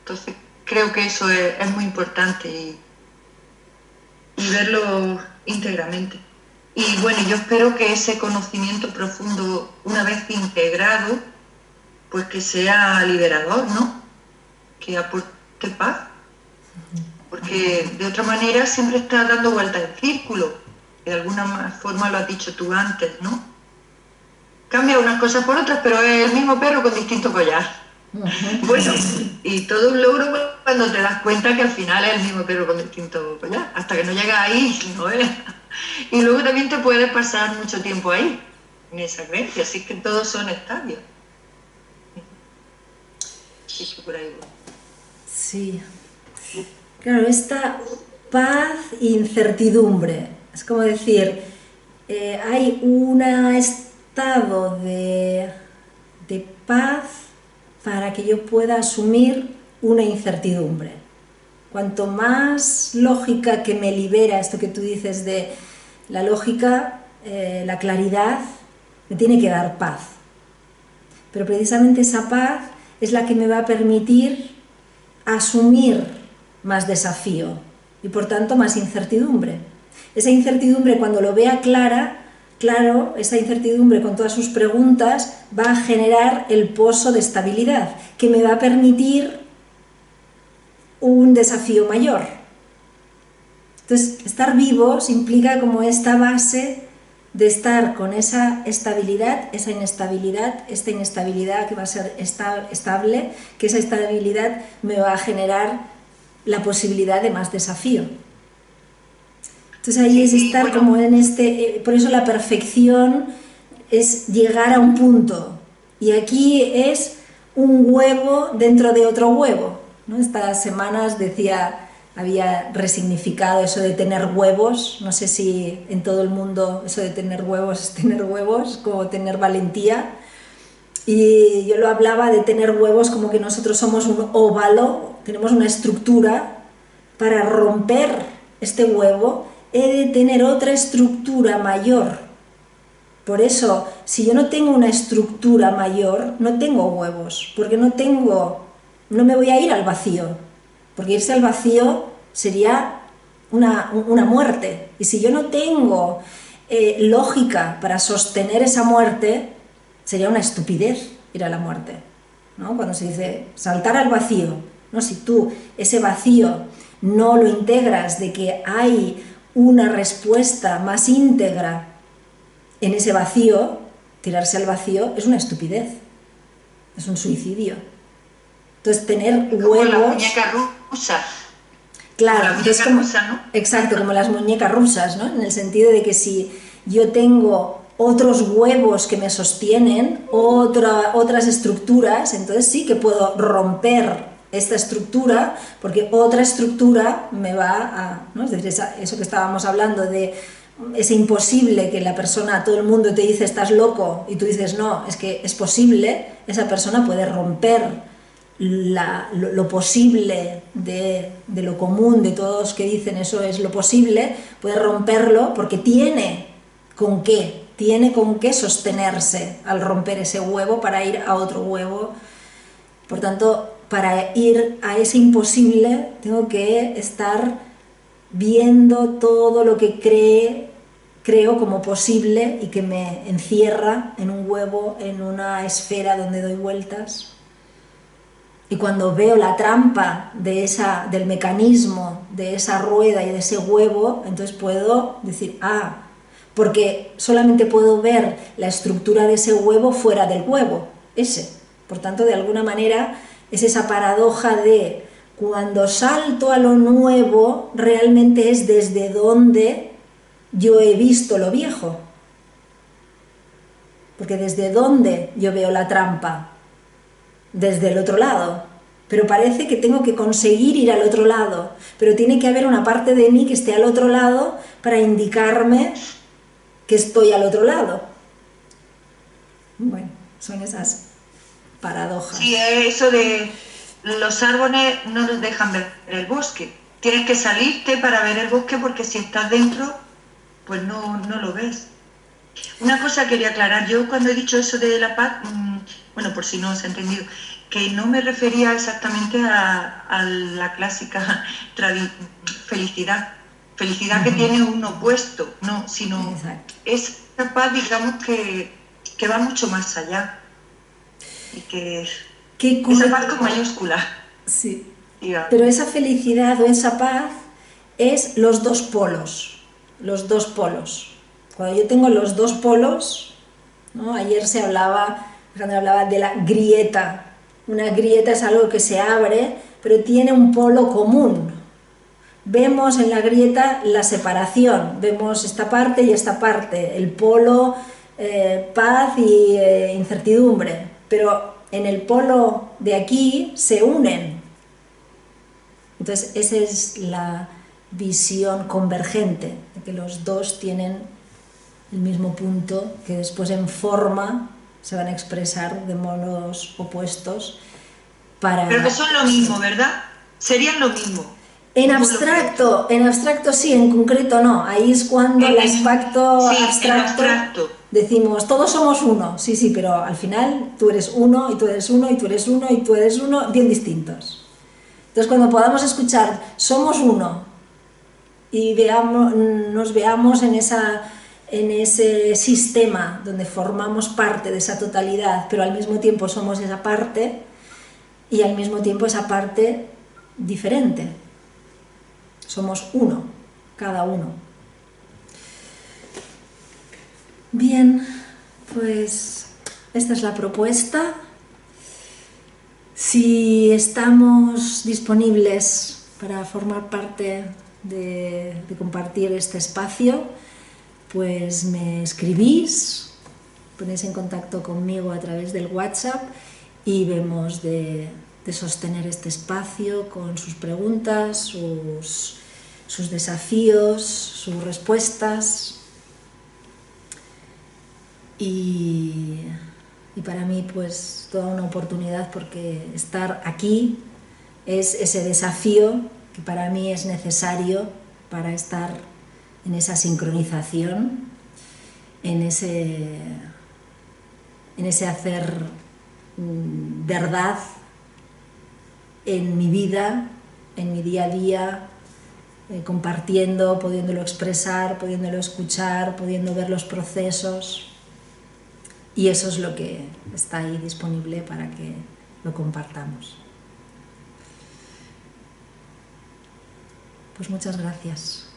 Entonces creo que eso es muy importante y verlo íntegramente. Y bueno, yo espero que ese conocimiento profundo, una vez integrado, pues que sea liberador, ¿no? Que aporte paz. Porque de otra manera siempre está dando vueltas en círculo. De alguna forma lo has dicho tú antes, ¿no? Cambia unas cosas por otras, pero es el mismo perro con distinto collar. Bueno, y todo un logro cuando te das cuenta que al final es el mismo perro con distinto collar. Hasta que no llegas ahí, ¿no es? Y luego también te puedes pasar mucho tiempo ahí, en esa creencia. Así que todos son estadios. Sí. Claro, esta paz e incertidumbre. Es como decir, hay un estado de paz para que yo pueda asumir una incertidumbre. Cuanto más lógica que me libera esto que tú dices de la lógica, la claridad, me tiene que dar paz. Pero precisamente esa paz es la que me va a permitir asumir más desafío y por tanto más incertidumbre. Esa incertidumbre, cuando lo vea claro, esa incertidumbre con todas sus preguntas va a generar el pozo de estabilidad que me va a permitir un desafío mayor. Entonces, estar vivos implica como esta base de estar con esa estabilidad, esa inestabilidad, esta inestabilidad que va a ser estable, que esa estabilidad me va a generar la posibilidad de más desafío. Entonces ahí es estar como en por eso la perfección es llegar a un punto, y aquí es un huevo dentro de otro huevo, ¿no? Estas semanas había resignificado eso de tener huevos, no sé si en todo el mundo eso de tener huevos es tener huevos, como tener valentía, y yo lo hablaba de tener huevos como que nosotros somos un óvalo, tenemos una estructura para romper este huevo he de tener otra estructura mayor. Por eso, si yo no tengo una estructura mayor, no tengo huevos, porque no me voy a ir al vacío, porque irse al vacío sería una muerte. Y si yo no tengo lógica para sostener esa muerte, sería una estupidez ir a la muerte, ¿no? Cuando se dice saltar al vacío, ¿no? Si tú ese vacío no lo integras de que hay una respuesta más íntegra en ese vacío, tirarse al vacío es una estupidez, es un suicidio. Entonces tener como huevos... la muñeca rusa. Claro, entonces rusa, ¿no? Exacto, como las muñecas rusas, ¿no? En el sentido de que si yo tengo otros huevos que me sostienen, otras estructuras, entonces sí que puedo romper esta estructura, porque otra estructura me va a... ¿no? Es decir, eso que estábamos hablando de es imposible que la persona, todo el mundo te dice estás loco y tú dices no, es que es posible, esa persona puede romper lo posible de lo común, de todos que dicen eso es lo posible, puede romperlo porque tiene con qué sostenerse al romper ese huevo para ir a otro huevo. Por tanto, para ir a ese imposible tengo que estar viendo todo lo que creo como posible y que me encierra en un huevo, en una esfera donde doy vueltas. Y cuando veo la trampa del mecanismo de esa rueda y de ese huevo, entonces puedo decir, porque solamente puedo ver la estructura de ese huevo fuera del huevo, ese. Por tanto, de alguna manera, es esa paradoja de cuando salto a lo nuevo, realmente es desde donde yo he visto lo viejo. Porque desde donde yo veo la trampa, desde el otro lado, pero parece que tengo que conseguir ir al otro lado, pero tiene que haber una parte de mí que esté al otro lado para indicarme que estoy al otro lado. Bueno, son esas paradojas. Sí, eso de los árboles no nos dejan ver el bosque. Tienes que salirte para ver el bosque porque si estás dentro, pues no lo ves. Una cosa quería aclarar, yo cuando he dicho eso de la paz, bueno, por si no se ha entendido, que no me refería exactamente a la clásica felicidad que tiene un opuesto, no, sino es una paz, digamos, que va mucho más allá y que esa paz con mayúscula. Sí, digamos. Pero esa felicidad o esa paz es los dos polos. Cuando yo tengo los dos polos, ¿no? Ayer Alejandra hablaba de la grieta. Una grieta es algo que se abre, pero tiene un polo común. Vemos en la grieta la separación, vemos esta parte y esta parte, el polo paz y incertidumbre, pero en el polo de aquí se unen. Entonces esa es la visión convergente, de que los dos tienen el mismo punto, que después en forma se van a expresar de modos opuestos para... Pero que son lo mismo, ¿verdad? Serían lo mismo. En abstracto sí, en concreto no. Ahí es cuando el aspecto abstracto decimos, todos somos uno, sí, pero al final tú eres uno, y tú eres uno, y tú eres uno, y tú eres uno, bien distintos. Entonces cuando podamos escuchar, somos uno, y nos veamos en ese sistema donde formamos parte de esa totalidad, pero al mismo tiempo somos esa parte, y al mismo tiempo esa parte diferente. Somos uno, cada uno. Bien, pues esta es la propuesta. Si estamos disponibles para formar parte de compartir este espacio, pues me escribís, ponéis en contacto conmigo a través del WhatsApp y vemos de sostener este espacio con sus preguntas, sus desafíos, sus respuestas. Y para mí pues toda una oportunidad, porque estar aquí es ese desafío que para mí es necesario para estar en esa sincronización, en ese hacer verdad en mi vida, en mi día a día, compartiendo, pudiéndolo expresar, pudiéndolo escuchar, pudiendo ver los procesos. Y eso es lo que está ahí disponible para que lo compartamos. Pues muchas gracias.